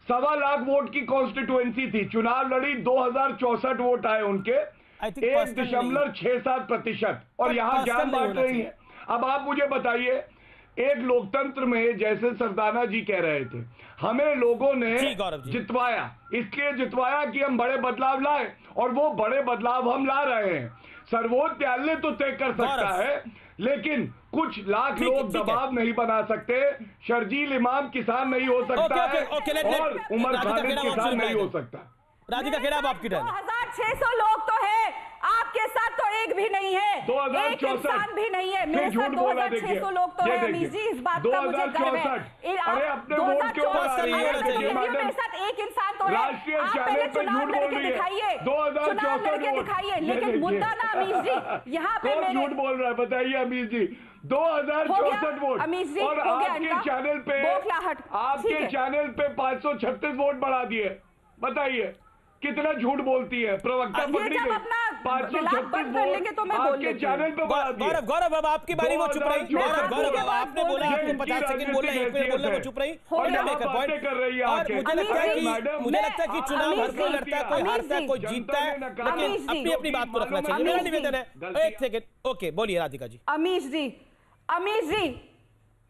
1.25 लाख वोट की कॉन्स्टिट्यूएंसी थी, चुनाव लड़ी, 2064 वोट आए उनके, 1.67%। और यहां ज्ञान बांट रही है। अब आप मुझे बताइए, एक लोकतंत्र में जैसे सरदाना जी कह रहे थे, हमें लोगों ने जितवाया, इसलिए जितवाया कि हम बड़े बदलाव लाए, और वो बड़े बदलाव हम ला रहे हैं। सर्वोच्च न्यायालय तो तय कर सकता है, लेकिन कुछ लाख लोग दबाव नहीं बना सकते। शर्जील इमाम किसान नहीं हो सकता है, और उमर खालिद किसान नहीं हो सकता। राधिका खेड़ा आपकी टर्न। 2600 लोग तो है, आपके साथ तो एक भी नहीं है, एक इंसान भी नहीं है। मेरे साथ 2600 लोग तो है अमीश जी, इस बात का मुझे गर्व है। 2064 मेरे साथ एक इंसान तो है। आप पहले चुनाव लड़के दिखाइए, चुनाव लड़के दिखाइए, लेकिन मुद्दा ना अमीश जी यहाँ पे झूठ बोल रहा है। बताइए अमीश जी, 2064 वोट, और आपके चैनल पे 536 वोट बढ़ा दिए। बताइए कितना झूठ बोलती है, प्रवक्ता पकड़ी गई। 536 वोट तो मैं आपके चैनल पे बढ़ा दिए। गौरव गौरव अब आपकी बारी, वो चुप रही। गौरव अब आपने बोला, आपको 50 सेकंड बोलना है, एक मिनट बोलना, वो चुप रही। और कर रही है। और मुझे लगता है कि चुनाव हर कोई लड़ता है, कोई हारता है, कोई जीतता है, लेकिन अपनी अपनी बात को रखना चाहिए। मेरा निवेदन है। 1 सेकंड ओके, बोलिए राधिका जी। अमीश जी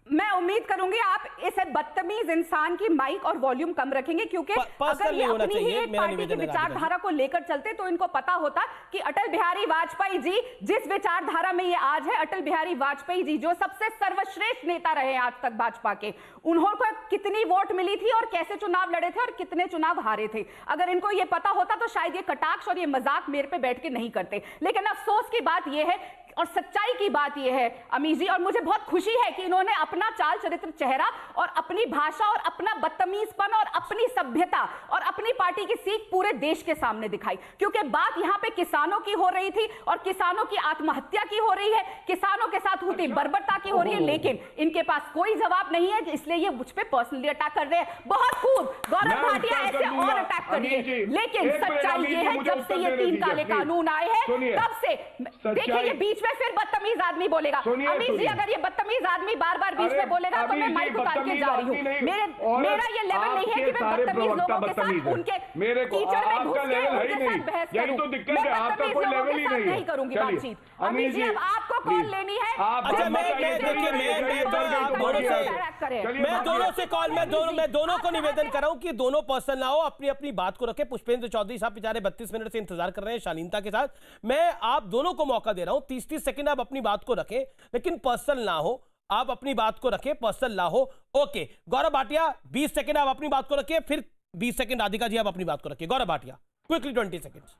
मैं उम्मीद करूंगी आप इस बदतमीज इंसान की माइक और वॉल्यूम कम रखेंगे, क्योंकि अगर ये अपनी ही एक पार्टी की विचारधारा को लेकर चलते तो इनको पता होता कि अटल बिहारी वाजपेयी जी जिस विचारधारा में ये आज है, अटल बिहारी वाजपेयी जी जो सबसे सर्वश्रेष्ठ नेता रहे आज तक भाजपा के, उन्होंने कितनी वोट मिली थी और कैसे चुनाव लड़े थे और कितने चुनाव हारे थे। अगर इनको ये पता होता तो शायद ये कटाक्ष और ये मजाक मेरे पे बैठ के नहीं करते। लेकिन अफसोस की बात यह है और सच्चाई की बात यह है अमीश जी, और मुझे बहुत खुशी है कि इन्होंने अपना चाल चरित्र, चेहरा और अपनी भाषा और अपना बदतमीजपन और अपनी सभ्यता और अपनी पार्टी की सीख पूरे देश के सामने दिखाई। क्योंकि बात यहां पे किसानों की हो रही थी और किसानों की आत्महत्या की हो रही है, किसानों के साथ होती बर्बरता की हो रही है, लेकिन इनके पास कोई जवाब नहीं है, इसलिए ये मुझ पे पर्सनली अटैक कर रहे हैं। बहुत खूब गौरव भाटिया, ऐसे और अटैक करिए। लेकिन सच्चाई ये है, जब से ये 3 काले कानून आए हैं तब से, देखिए ये बीच में फिर बदतमीज आदमी बोलेगा। अमीश जी अगर ये बदतमीज आदमी बार बार बीच में बोलेगा तो मैं माइक उतार के जा रही हूँ। मेरा ये लेवल नहीं है कि मैं बदतमीज लोगों के साथ उनके कीचड़ में घुस के उनके साथ बहस करूं। मैं बदतमीज लोगों के साथ नहीं करूंगी बातचीत। अमीश जी अब आपको कॉल लेनी है। मैं दोनों को निवेदन कर रहा हूं कि दोनों पर्सन ना हो, अपनी अपनी बात को रखे। पुष्पेंद्र चौधरी साहब बेचारे 32 मिनट से इंतजार कर रहे हैं शालीनता के साथ। मैं आप दोनों को मौका दे रहा हूं, 30-30 सेकंड आप अपनी बात को रखें, लेकिन पर्सनल ना हो। आप अपनी बात को रखें, पर्सनल ना हो। ओके गौरव भाटिया 20 सेकंड आप अपनी बात को रखिए, फिर 20 सेकंड राधिका जी आप अपनी बात को रखिए। Gaurav Bhatia quickly 20 seconds.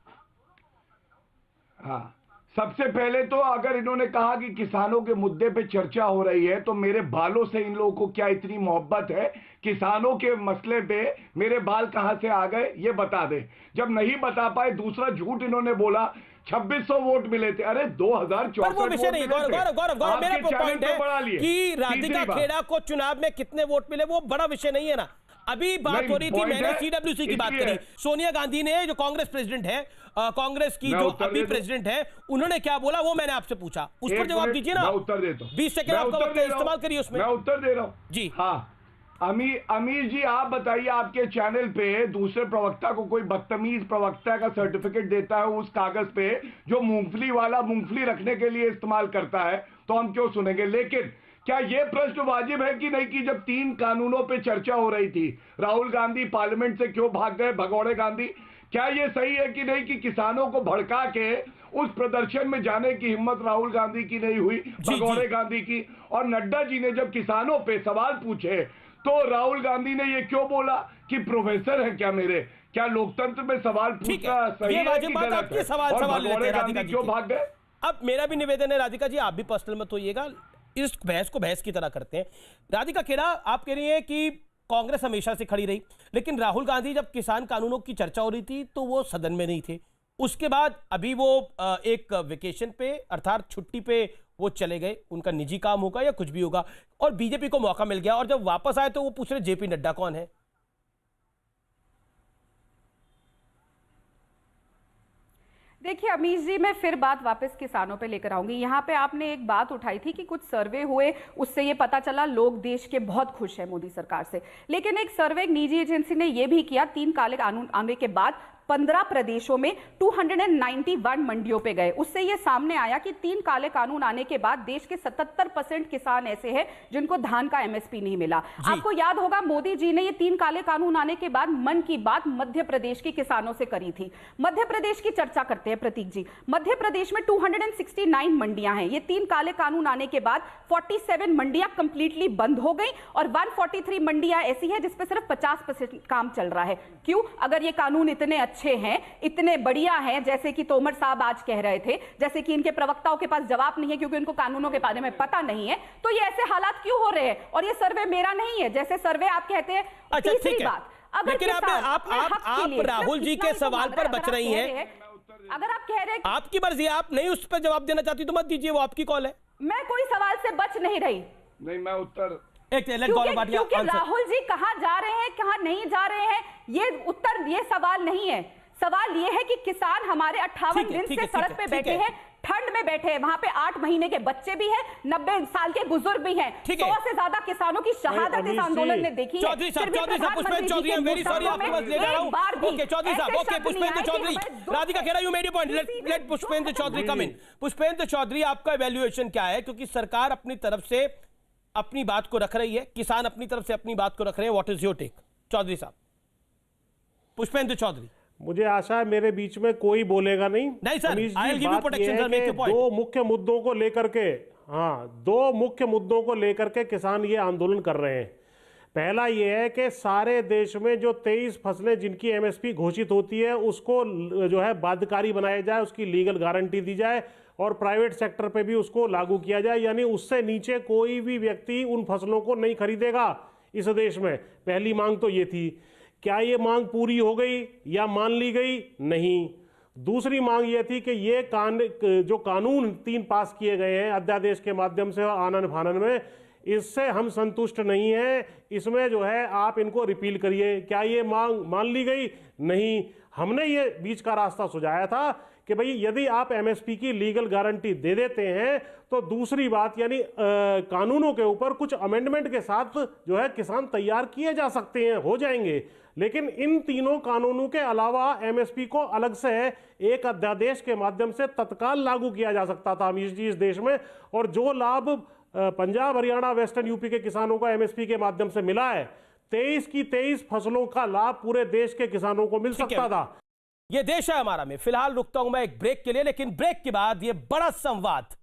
हाँ, सबसे पहले तो अगर इन्होंने कहा कि किसानों के मुद्दे पे चर्चा हो रही है, तो मेरे बालों से इन लोगों को क्या इतनी मोहब्बत है? किसानों के मसले पे मेरे बाल कहां से आ गए ये बता दे। जब नहीं बता पाए, दूसरा झूठ इन्होंने बोला 2600 वोट मिले थे। अरे 2064 विषय नहीं। गौरव मेरा पॉइंट है कि राधिका खेड़ा को चुनाव में कितने वोट मिले वो बड़ा विषय नहीं है ना। अभी बात हो रही थी, मैंने सीडब्ल्यूसी की बात करी। सोनिया गांधी ने, जो कांग्रेस प्रेसिडेंट है, कांग्रेस की जो अभी प्रेसिडेंट है, उन्होंने क्या बोला वो मैंने आपसे पूछा, उस पर जवाब दीजिए ना। मैं उत्तर देता हूं, 20 सेकंड आपका वक्त इस्तेमाल करिए उसमें। मैं उत्तर दे रहा हूं जी। हाँ अमीर जी आप बताइए, आपके चैनल पे दूसरे प्रवक्ता को कोई बदतमीज प्रवक्ता का सर्टिफिकेट देता है उस कागज पे जो मूंगफली वाला मूंगफली रखने के लिए इस्तेमाल करता है, तो हम क्यों सुनेंगे? लेकिन क्या यह प्रश्न वाजिब है कि नहीं कि जब 3 कानूनों पे चर्चा हो रही थी, राहुल गांधी पार्लियामेंट से क्यों भाग गए, भगौड़े गांधी? क्या यह सही है कि नहीं कि किसानों को भड़का के उस प्रदर्शन में जाने की हिम्मत राहुल गांधी की नहीं हुई, भगौड़े गांधी की? और नड्डा जी ने जब किसानों पे सवाल पूछे तो राहुल गांधी ने ये क्यों बोला कि प्रोफेसर है क्या मेरे? क्या लोकतंत्र में सवाल पूछना सही है कि गलत है? और भगोड़े गांधी क्यों भाग गए? अब मेरा भी निवेदन है राधिका जी, आप भी पर्सनल मत होइएगा, इस बहस को बहस की तरह करते हैं। राधिका खेड़ा, आप कह रही हैं कि कांग्रेस हमेशा से खड़ी रही, लेकिन राहुल गांधी जब किसान कानूनों की चर्चा हो रही थी तो वो सदन में नहीं थे। उसके बाद अभी वो एक वेकेशन पे अर्थात छुट्टी पे वो चले गए, उनका निजी काम होगा या कुछ भी होगा, और बीजेपी को मौका मिल गया, और जब वापस आए तो वो पूछ रहे जेपी नड्डा कौन है। देखिए अमीश जी, मैं फिर बात वापस किसानों पे लेकर आऊंगी। यहाँ पे आपने एक बात उठाई थी कि कुछ सर्वे हुए, उससे ये पता चला लोग देश के बहुत खुश हैं मोदी सरकार से, लेकिन एक सर्वे एक निजी एजेंसी ने ये भी किया, 3 काले कानून आने के बाद 15 प्रदेशों में 291 मंडियों पे गए, उससे ये सामने आया कि 3 काले कानून आने के बाद देश के 77% किसान ऐसे हैं जिनको धान का एमएसपी नहीं मिला। आपको याद होगा मोदी जी ने ये 3 काले कानून आने के बाद मन की बात मध्य प्रदेश के किसानों से करी थी। मध्य प्रदेश की चर्चा करते हैं प्रतीक जी। मध्य प्रदेश में 269 मंडियां हैं। ये 3 काले कानून आने के बाद 47 मंडियां कंप्लीटली बंद हो गई और 143 मंडियां ऐसी है जिसपे सिर्फ 50% काम चल रहा है। क्यों? अगर ये कानून इतने अच्छे हैं, इतने बढ़िया हैं, जैसे कि तोमर साहब आज कह रहे थे, जैसे कि इनके प्रवक्ताओं के पास जवाब नहीं है क्योंकि उनको कानूनों के बारे में पता नहीं है, तो ये ऐसे हालात क्यों हो रहे हैं? और ये सर्वे मेरा नहीं है, जैसे सर्वे आप कहते हैं। अच्छा, तीसरी ठीक है। बात, अगर लेकिन आप राहुल जी के सवाल पर बच रही हैं। अगर आप कह रहे हैं आपकी मर्जी, आप नहीं उस पर जवाब देना चाहती तो मत दीजिए, वो आपकी कॉल है। मैं कोई सवाल से बच नहीं रही। नहीं, मैं उत्तर क्योंकि राहुल जी कहां जा रहे हैं, कहां नहीं जा रहे हैं, ये उत्तर, ये सवाल नहीं है। सवाल ये है कि किसान हमारे 58 दिन से सड़क पे बैठे हैं, ठंड में बैठे हैं, वहां पे 8 महीने के बच्चे भी हैं, 90 साल के बुजुर्ग भी हैं, 100 से ज्यादा किसानों की शहादत इस आंदोलन ने देखी है। चौधरी साहब, Pushpendra Chaudhary, I am very sorry, आपके पास ले जा रहा हूं। ओके चौधरी साहब, okay Pushpendra Chaudhary, Radhika Khera, you made your point, let Pushpendra Chaudhary come in. Pushpendra Chaudhary, आपका इवैल्यूएशन क्या है? क्योंकि सरकार अपनी तरफ से अपनी बात को रख रही है, किसान अपनी तरफ से अपनी बात को रख रहे हैं, what is your take? Chaudhary साहब, पुष्पेंद्र चौधरी। मुझे आशा है मेरे बीच में कोई बोलेगा नहीं sir, I'll give you protection, sir, make your point. दो मुख्य मुद्दों को लेकर के, दो मुख्य मुद्दों को लेकर के किसान ये आंदोलन कर रहे हैं। पहला ये है कि सारे देश में जो 23 फसलें जिनकी एमएसपी घोषित होती है उसको जो है बाध्यकारी बनाया जाए, उसकी लीगल गारंटी दी जाए और प्राइवेट सेक्टर पे भी उसको लागू किया जाए, यानी उससे नीचे कोई भी व्यक्ति उन फसलों को नहीं खरीदेगा इस देश में। पहली मांग तो ये थी। क्या ये मांग पूरी हो गई या मान ली गई? नहीं। दूसरी मांग ये थी कि ये जो कानून 3 पास किए गए हैं अध्यादेश के माध्यम से और आनन फानन में, इससे हम संतुष्ट नहीं हैं, इसमें जो है आप इनको रिपील करिए। क्या ये मांग मान ली गई? नहीं। हमने ये बीच का रास्ता सुझाया था कि भाई यदि आप एमएसपी की लीगल गारंटी दे देते हैं तो दूसरी बात यानी कानूनों के ऊपर कुछ अमेंडमेंट के साथ जो है किसान तैयार किए जा सकते हैं, हो जाएंगे। लेकिन इन तीनों कानूनों के अलावा एमएसपी को अलग से एक अध्यादेश के माध्यम से तत्काल लागू किया जा सकता था अमीश जी इस देश में। और जो लाभ पंजाब, हरियाणा, वेस्टर्न यूपी के किसानों को एमएसपी के माध्यम से मिला है, 23 की 23 फसलों का लाभ पूरे देश के किसानों को मिल सकता था। ये देश है हमारा में। फिलहाल रुकता हूं मैं एक ब्रेक के लिए, लेकिन ब्रेक के बाद ये बड़ा संवाद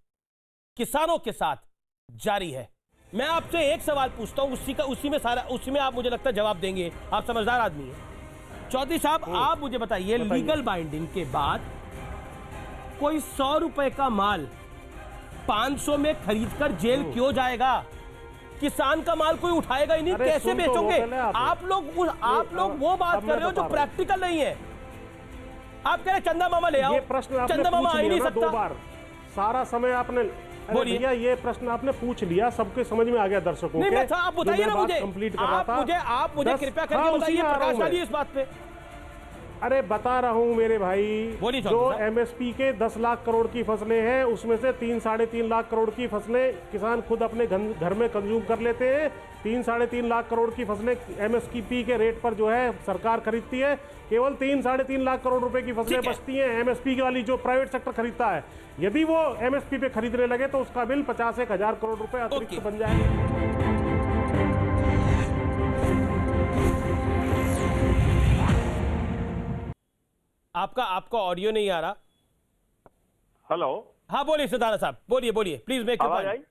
किसानों के साथ जारी है। मैं आपसे एक सवाल पूछता हूं, उसी में आप मुझे लगता है जवाब देंगे, आप समझदार आदमी हैं। चौधरी साहब, आप मुझे बताइए, लीगल बाइंडिंग के बाद कोई 100 रुपए का माल 500 में खरीदकर जेल क्यों जाएगा? किसान का माल कोई उठाएगा ही नहीं, कैसे बेचोगे? आप लोग वो बात कर रहे हो जो प्रैक्टिकल नहीं है। आप कह रहे चंदा मामा ले आओ, ये प्रश्न चंदा मामा आ ही नहीं सकता। 2 बार सारा समय आपने बोलिए, ये प्रश्न आपने पूछ लिया, सबके समझ में आ गया दर्शकों नहीं, के। आप बताइए ना मुझे, आप मुझे कृपया करके बताइए, प्रकाश डालिए इस बात पे। अरे बता रहा हूं मेरे भाई, जो एमएसपी के 10 लाख करोड़ की फसलें हैं उसमें से 3-3.5 लाख करोड़ की फसलें किसान खुद अपने घर में कंज्यूम कर लेते हैं। 3-3.5 लाख करोड़ की फसलें एमएसपी के रेट पर जो है सरकार खरीदती है। केवल 3-3.5 लाख करोड़ रुपए की फसलें बचती हैं एमएसपी वाली जो प्राइवेट सेक्टर खरीदता है। यदि वो एमएसपी पे खरीदने लगे तो उसका बिल 50-1 हजार करोड़ रुपए अतिरिक्त बन जाएगा। आपका ऑडियो नहीं आ रहा। हेलो, हाँ बोलिए सितारा साहब, बोलिए please make your point.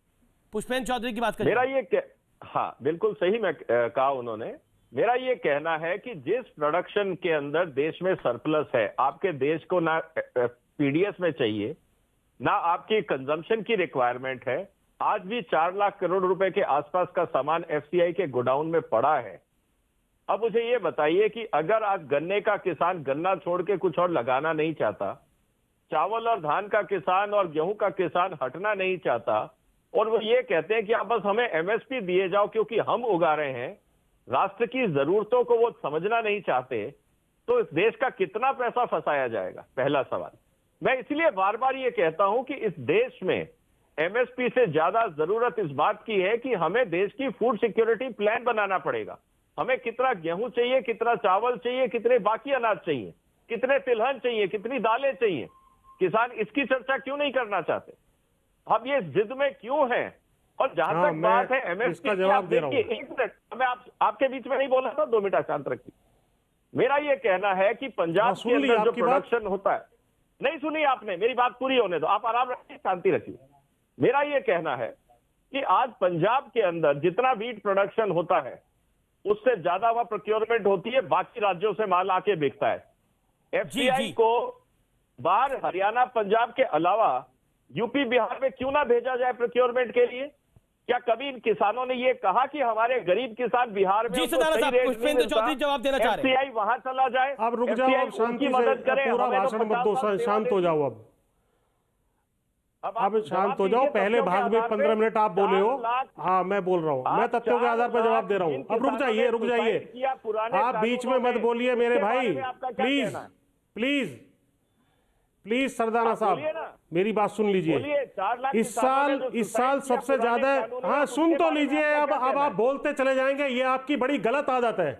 Pushpendra Chaudhary की बात करिए। मेरा ये हाँ, बिल्कुल सही मैं कहा उन्होंने। मेरा ये कहना है कि जिस प्रोडक्शन के अंदर देश में सरप्लस है, आपके देश को ना पीडीएस में चाहिए, ना आपकी कंजम्पशन की रिक्वायरमेंट है। आज भी 4 लाख करोड़ रुपए के आसपास का सामान एफसीआई के गोडाउन में पड़ा है। अब मुझे ये बताइए कि अगर आज गन्ने का किसान गन्ना छोड़ के कुछ और लगाना नहीं चाहता, चावल और धान का किसान और गेहूं का किसान हटना नहीं चाहता, और वो ये कहते हैं कि आप बस हमें एमएसपी दिए जाओ क्योंकि हम उगा रहे हैं, राष्ट्र की जरूरतों को वो समझना नहीं चाहते, तो इस देश का कितना पैसा फंसाया जाएगा? पहला सवाल। मैं इसलिए बार बार ये कहता हूं कि इस देश में एमएसपी से ज्यादा जरूरत इस बात की है कि हमें देश की फूड सिक्योरिटी प्लान बनाना पड़ेगा। हमें कितना गेहूं चाहिए, कितना चावल चाहिए, कितने बाकी अनाज चाहिए, कितने तिलहन चाहिए, कितनी दालें चाहिए। किसान इसकी चर्चा क्यों नहीं करना चाहते? हम ये जिद में क्यों हैं? और जहां तक बात है एमएसपी की, आप देखिए, एक मिनट, मैं आपके बीच में नहीं बोला था, 2 मिनट शांत रखिए। मेरा ये कहना है कि पंजाब के अंदर जो प्रोडक्शन होता है, नहीं सुनी आपने, मेरी बात पूरी होने दो, आप आराम रखिए, शांति रखिए। मेरा ये कहना है कि आज पंजाब के अंदर जितना वीट प्रोडक्शन होता है उससे ज्यादा वह प्रोक्योरमेंट होती है, बाकी राज्यों से माल आके बिकता है। एफसीआई को बाहर हरियाणा पंजाब के अलावा यूपी बिहार में क्यों ना भेजा जाए प्रोक्योरमेंट के लिए? क्या कभी इन किसानों ने ये कहा कि हमारे गरीब किसान बिहार में चौधरी जवाब देना चाह रहे हैं, एफसीआई वहां चला जाए? अब रुक जाओ, अब शांति मदद से, करें, पूरा भाषण मत दो, शांत हो जाओ। अब शांत हो जाओ। पहले भाग में 15 मिनट आप बोले हो। हाँ, मैं बोल रहा हूँ, मैं तथ्यों के आधार पर जवाब दे रहा हूँ। अब रुक जाइए, आप बीच में मत बोलिए मेरे भाई, प्लीज प्लीज प्लीज। सरदाना साहब, मेरी बात सुन लीजिए। इस साल सबसे ज्यादा, हाँ सुन तो लीजिए। अब आप बोलते चले जाएंगे, ये आपकी बड़ी गलत आदत है।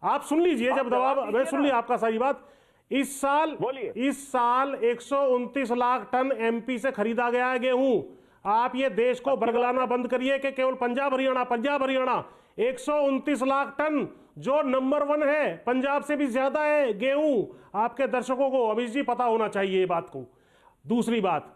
आप सुन लीजिए, जब दबाव, मैं सुन लिया आपका सारी बात। इस साल 129 लाख टन एमपी से खरीदा गया है गेहूं। आप ये देश को बरगलाना बंद करिए कि केवल पंजाब हरियाणा 129 लाख टन, जो नंबर 1 है, पंजाब से भी ज्यादा है गेहूं। आपके दर्शकों को, अभी जी, पता होना चाहिए ये बात को। दूसरी बात,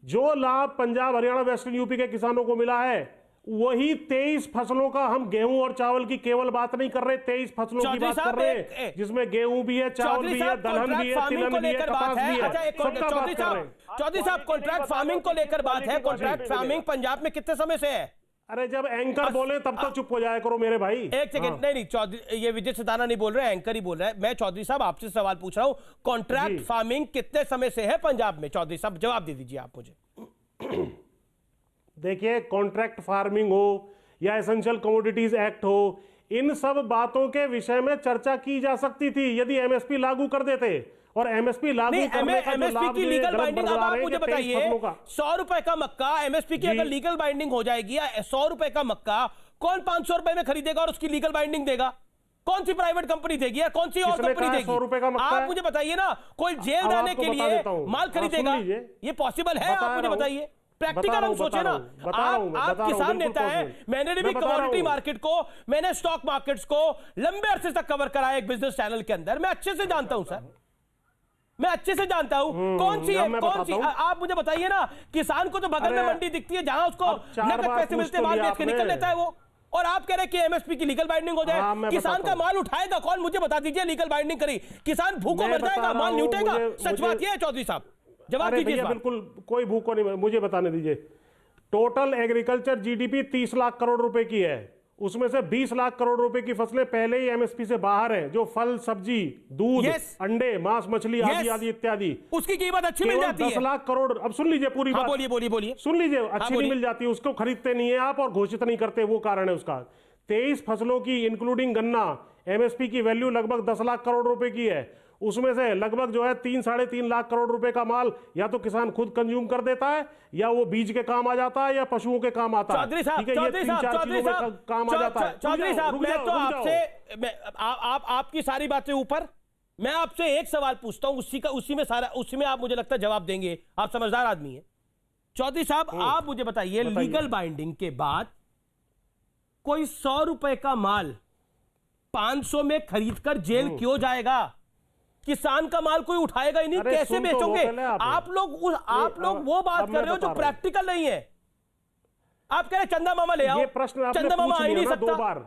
जो लाभ पंजाब हरियाणा वेस्टर्न यूपी के किसानों को मिला है, वही 23 फसलों का, हम गेहूं और चावल की केवल बात नहीं कर रहे, 23 फसलों की बात कर रहे हैं, जिसमें गेहूं भी है, चावल भी है, दलहन भी है, तिलहन भी है, कपास भी है, सबका बात कर रहे हैं। चौधरी साहब, कॉन्ट्रैक्ट फार्मिंग को लेकर बात है। कॉन्ट्रैक्ट फार्मिंग पंजाब में कितने समय से है? अरे जब एंकर बोले तब तो चुप हो जाया करो मेरे भाई। एक सेकंड, नहीं चौधरी, ये विजय सिधाना नहीं बोल रहे, एंकर ही बोल रहा है। मैं चौधरी साहब आपसे सवाल पूछ रहा हूं, कॉन्ट्रैक्ट फार्मिंग कितने समय से है पंजाब में? चौधरी साहब जवाब दे दीजिए आप मुझे। देखिए, कॉन्ट्रैक्ट फार्मिंग हो या एसेंशियल कमोडिटीज एक्ट हो, इन सब बातों के विषय में चर्चा की जा सकती थी यदि एमएसपी लागू कर देते। और एमएसपी लागू करने का एमएसपी की लीगल बाइंडिंग, अब आप मुझे बताइए, 100 रुपए का मक्का एमएसपी की अगर लीगल बाइंडिंग हो जाएगी, 100 रुपए का मक्का कौन 500 रुपए में खरीदेगा और उसकी लीगल बाइंडिंग देगा? कौन सी प्राइवेट कंपनी देगी या कौन सी और कंपनी देगी? 100 रुपए का मक्का आप मुझे बताइए ना। कोई जेल जाने के लिए माल खरीदेगा? ये पॉसिबल है? आप मुझे बताइए, प्रैक्टिकल हम सोचे ना। आप किसान नेता हैं, मैंने भी कमोडिटी मार्केट को, मैंने स्टॉक मार्केट्स को लंबे अरसे तक कवर करा है एक बिजनेस चैनल के अंदर। मैं अच्छे से जानता हूं सर, मैं अच्छे से जानता हूं कौन सी आप मुझे बताइए ना। किसान को तो बगल में मंडी दिखती है जहां उसको नकद पैसे मिलते हैं, माल बेच के निकल लेता है वो। और आप कह रहे हैं कि एमएसपी की लीगल बाइंडिंग हो जाए, किसान का माल उठाएगा कौन? मुझे बता दीजिए, लीगल बाइंडिंग करी, किसान भूखों मर जाएगा, माल नहीं उठेगा। सच बात यह है चौधरी साहब, जवाब दीजिए। बिल्कुल कोई भूखो नहीं, मुझे बताने दीजिए। Total agriculture GDP 30 lakh crore रुपए की है, उसमें से 20 लाख करोड़ रुपए की फसलें पहले ही एमएसपी से बाहर हैं, जो फल, सब्जी, दूध, अंडे, मांस, मछली आदि आदि इत्यादि। उसकी कीमत अच्छी मिल जाती है। 10 लाख करोड़, अब सुन लीजिए पूरी बात। बोलिए। सुन लीजिए, अच्छी नहीं मिल जाती, उसको खरीदते नहीं है आप और घोषित नहीं करते, वो कारण है उसका। 23 फसलों की इंक्लूडिंग गन्ना एमएसपी की वैल्यू लगभग 10 लाख करोड़ रुपए की है। उसमें से लगभग जो है 3-3.5 लाख करोड़ रुपए का माल या तो किसान खुद कंज्यूम कर देता है, या वो बीज के काम आ जाता है, या पशुओं के काम आता है। चौधरी साहब, काम आ जाता है। चौधरी साहब, मैं तो आपसे, आपकी सारी बातें ऊपर, मैं आपसे एक सवाल पूछता हूं, उसी में आप मुझे लगता है जवाब देंगे, आप समझदार आदमी हैं। चौधरी साहब, आप मुझे बताइए, लीगल बाइंडिंग के बाद कोई 100 रुपए का माल 500 में खरीदकर जेल क्यों जाएगा? किसान का माल कोई उठाएगा ही नहीं, कैसे बेचोगे? आप लोग वो बात कर रहे हो जो प्रैक्टिकल नहीं है। आप कह रहे चंदा मामा ले आओ, ये प्रश्न आपने चंदा मामा पूछ आ ही नहीं लिया ना सकता। 2 बार,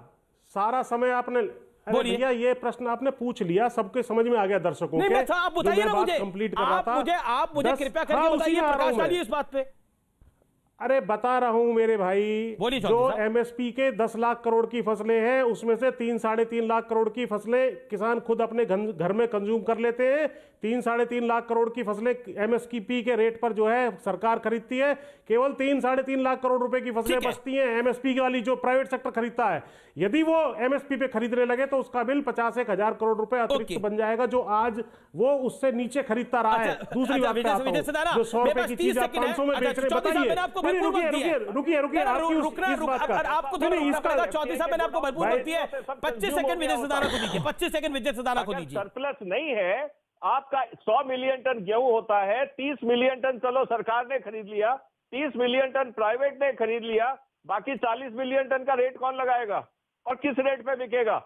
सारा समय आपने बोलिए। भैया ये प्रश्न आपने पूछ लिया, सबके समझ में आ गया दर्शकों नहीं के। मैं आप बताइए ना मुझे, कंप्लीट कर रहा था। आप मुझे कृपया करके बताइए, प्रकाश डालिए इस बात पे। अरे बता रहा हूं मेरे भाई, जो एमएसपी के 10 लाख करोड़ की फसलें हैं उसमें से 3-3.5 लाख करोड़ की फसलें किसान खुद अपने घर में कंज्यूम कर लेते हैं। 3-3.5 लाख करोड़ की फसलें एमएसपी के रेट पर जो है सरकार खरीदती है। केवल 3-3.5 लाख करोड़ रुपए की फसलें बचती हैं एमएसपी वाली जो प्राइवेट सेक्टर खरीदता है। यदि वो एमएसपी पे खरीदने लगे तो उसका बिल 50-1,000 करोड़ रुपए अतिरिक्त बन जाएगा, जो आज वो उससे नीचे खरीदता रहा है। दूसरी बात पे आता हूं, जो 100 रुपए की चीज आप 500 में बेच रहे, बताइए। रुकिए आपको चौधरी साहब मैंने आपको भरपूर वक्त दिया है। 25 सेकंड विजय सदाना को दीजिए, 25 सेकंड विजय सदाना को दीजिए। सरप्लस नहीं है आपका, 100 मिलियन टन गेहूं होता है, 30 मिलियन टन चलो सरकार ने खरीद लिया, 30 मिलियन टन प्राइवेट ने खरीद लिया, बाकी 40 मिलियन टन का रेट कौन लगाएगा और किस रेट पे बिकेगा?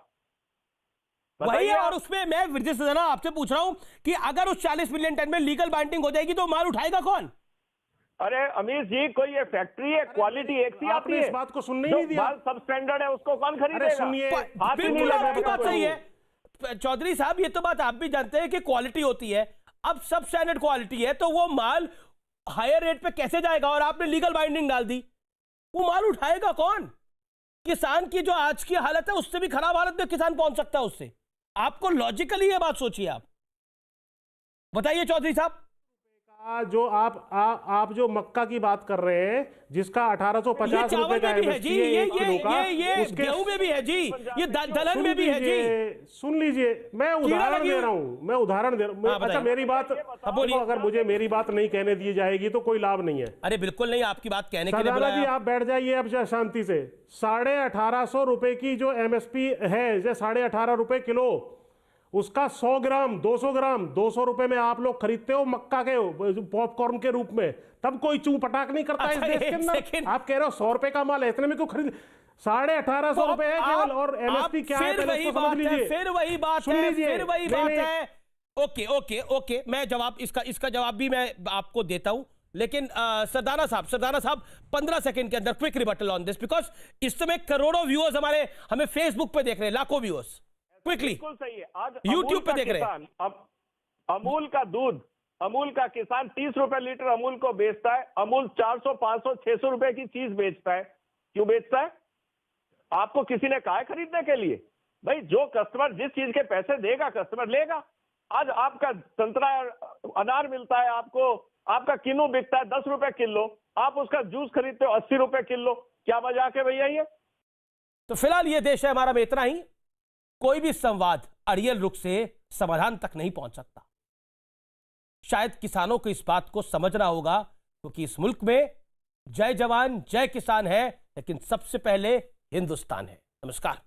वही है। और उसमें मैं विजय सदाना आपसे पूछ रहा हूं कि अगर उस 40 मिलियन टन में लीगल बाइंडिंग हो जाएगी तो माल उठाएगा कौन? अरे अमीश जी, कोई ये फैक्ट्री है, क्वालिटी एक सी आती है, इस बात को सुनने ही नहीं दिया। माल सब स्टैंडर्ड है, उसको कौन खरीदेगा? बिल्कुल आपकी बात सही है चौधरी साहब, ये तो बात आप भी जानते हैं कि क्वालिटी होती है। अब सब स्टैंडर्ड क्वालिटी है तो वो माल हायर रेट पे कैसे जाएगा? और आपने लीगल बाइंडिंग डाल दी, वो माल उठाएगा कौन? किसान की जो आज की हालत है उससे भी खराब हालत में किसान पहुंच सकता है उससे। आपको लॉजिकली ये बात सोचिए, आप बताइए चौधरी साहब। जो आप जो मक्का की बात कर रहे हैं, जिसका 1850 रुपए का एमएसपी है एक किलो का, उसके गेहूं में भी है जी, ये दलहन में भी है जी। सुन लीजिए, मैं उदाहरण दे रहा हूं, अच्छा मेरी बात, अगर मुझे मेरी बात नहीं कहने दी जाएगी तो कोई लाभ नहीं है। अरे बिल्कुल नहीं, आपकी बात कहने के लिए सदाना जी आप बैठ जाइए अब शांति से। 1850 रुपए की जो एमएसपी है, 18.5 रुपए किलो, उसका 100 ग्राम 200 ग्राम 200 रुपए में आप लोग खरीदते हो मक्का के पॉपकॉर्न के रूप में, तब कोई चू पटाख नहीं करता इस देश के अंदर। आप कह रहे हो 100 रुपए का माल है, इतने में क्यों खरीद? 1850 रुपए है केवल, और एमएसपी क्या है फिर वही बात है। ओके, मैं जवाब इसका जवाब भी मैं आपको देता हूं, लेकिन सरदाना साहब 15 सेकंड के अंदर quick rebuttal on this, because इस समय करोड़ों व्यूअर्स हमें फेसबुक पे देख रहे हैं, लाखों व्यूअर्स क्विकली बिल्कुल सही है। आज यूट्यूब पे देख रहे हैं। अमूल का दूध, अमूल का किसान 30 रुपए लीटर अमूल को बेचता है, अमूल 400, 500, 600 रुपए की चीज बेचता है। क्यों बेचता है? आपको किसी ने कहा है खरीदने के लिए? भाई जो कस्टमर जिस चीज के पैसे देगा कस्टमर लेगा। आज आपका संतरा अनार मिलता है, आपका किन्नू बिकता है 10 रुपए किलो, आप उसका जूस खरीदते हो 80 रुपए किलो। क्या मजाक है भैया ये? तो फिलहाल ये देश है हमारा में इतना ही। कोई भी संवाद अड़ियल रुख से समाधान तक नहीं पहुंच सकता। शायद किसानों को इस बात को समझना होगा, क्योंकि इस मुल्क में जय जवान जय किसान है, लेकिन सबसे पहले हिंदुस्तान है। नमस्कार।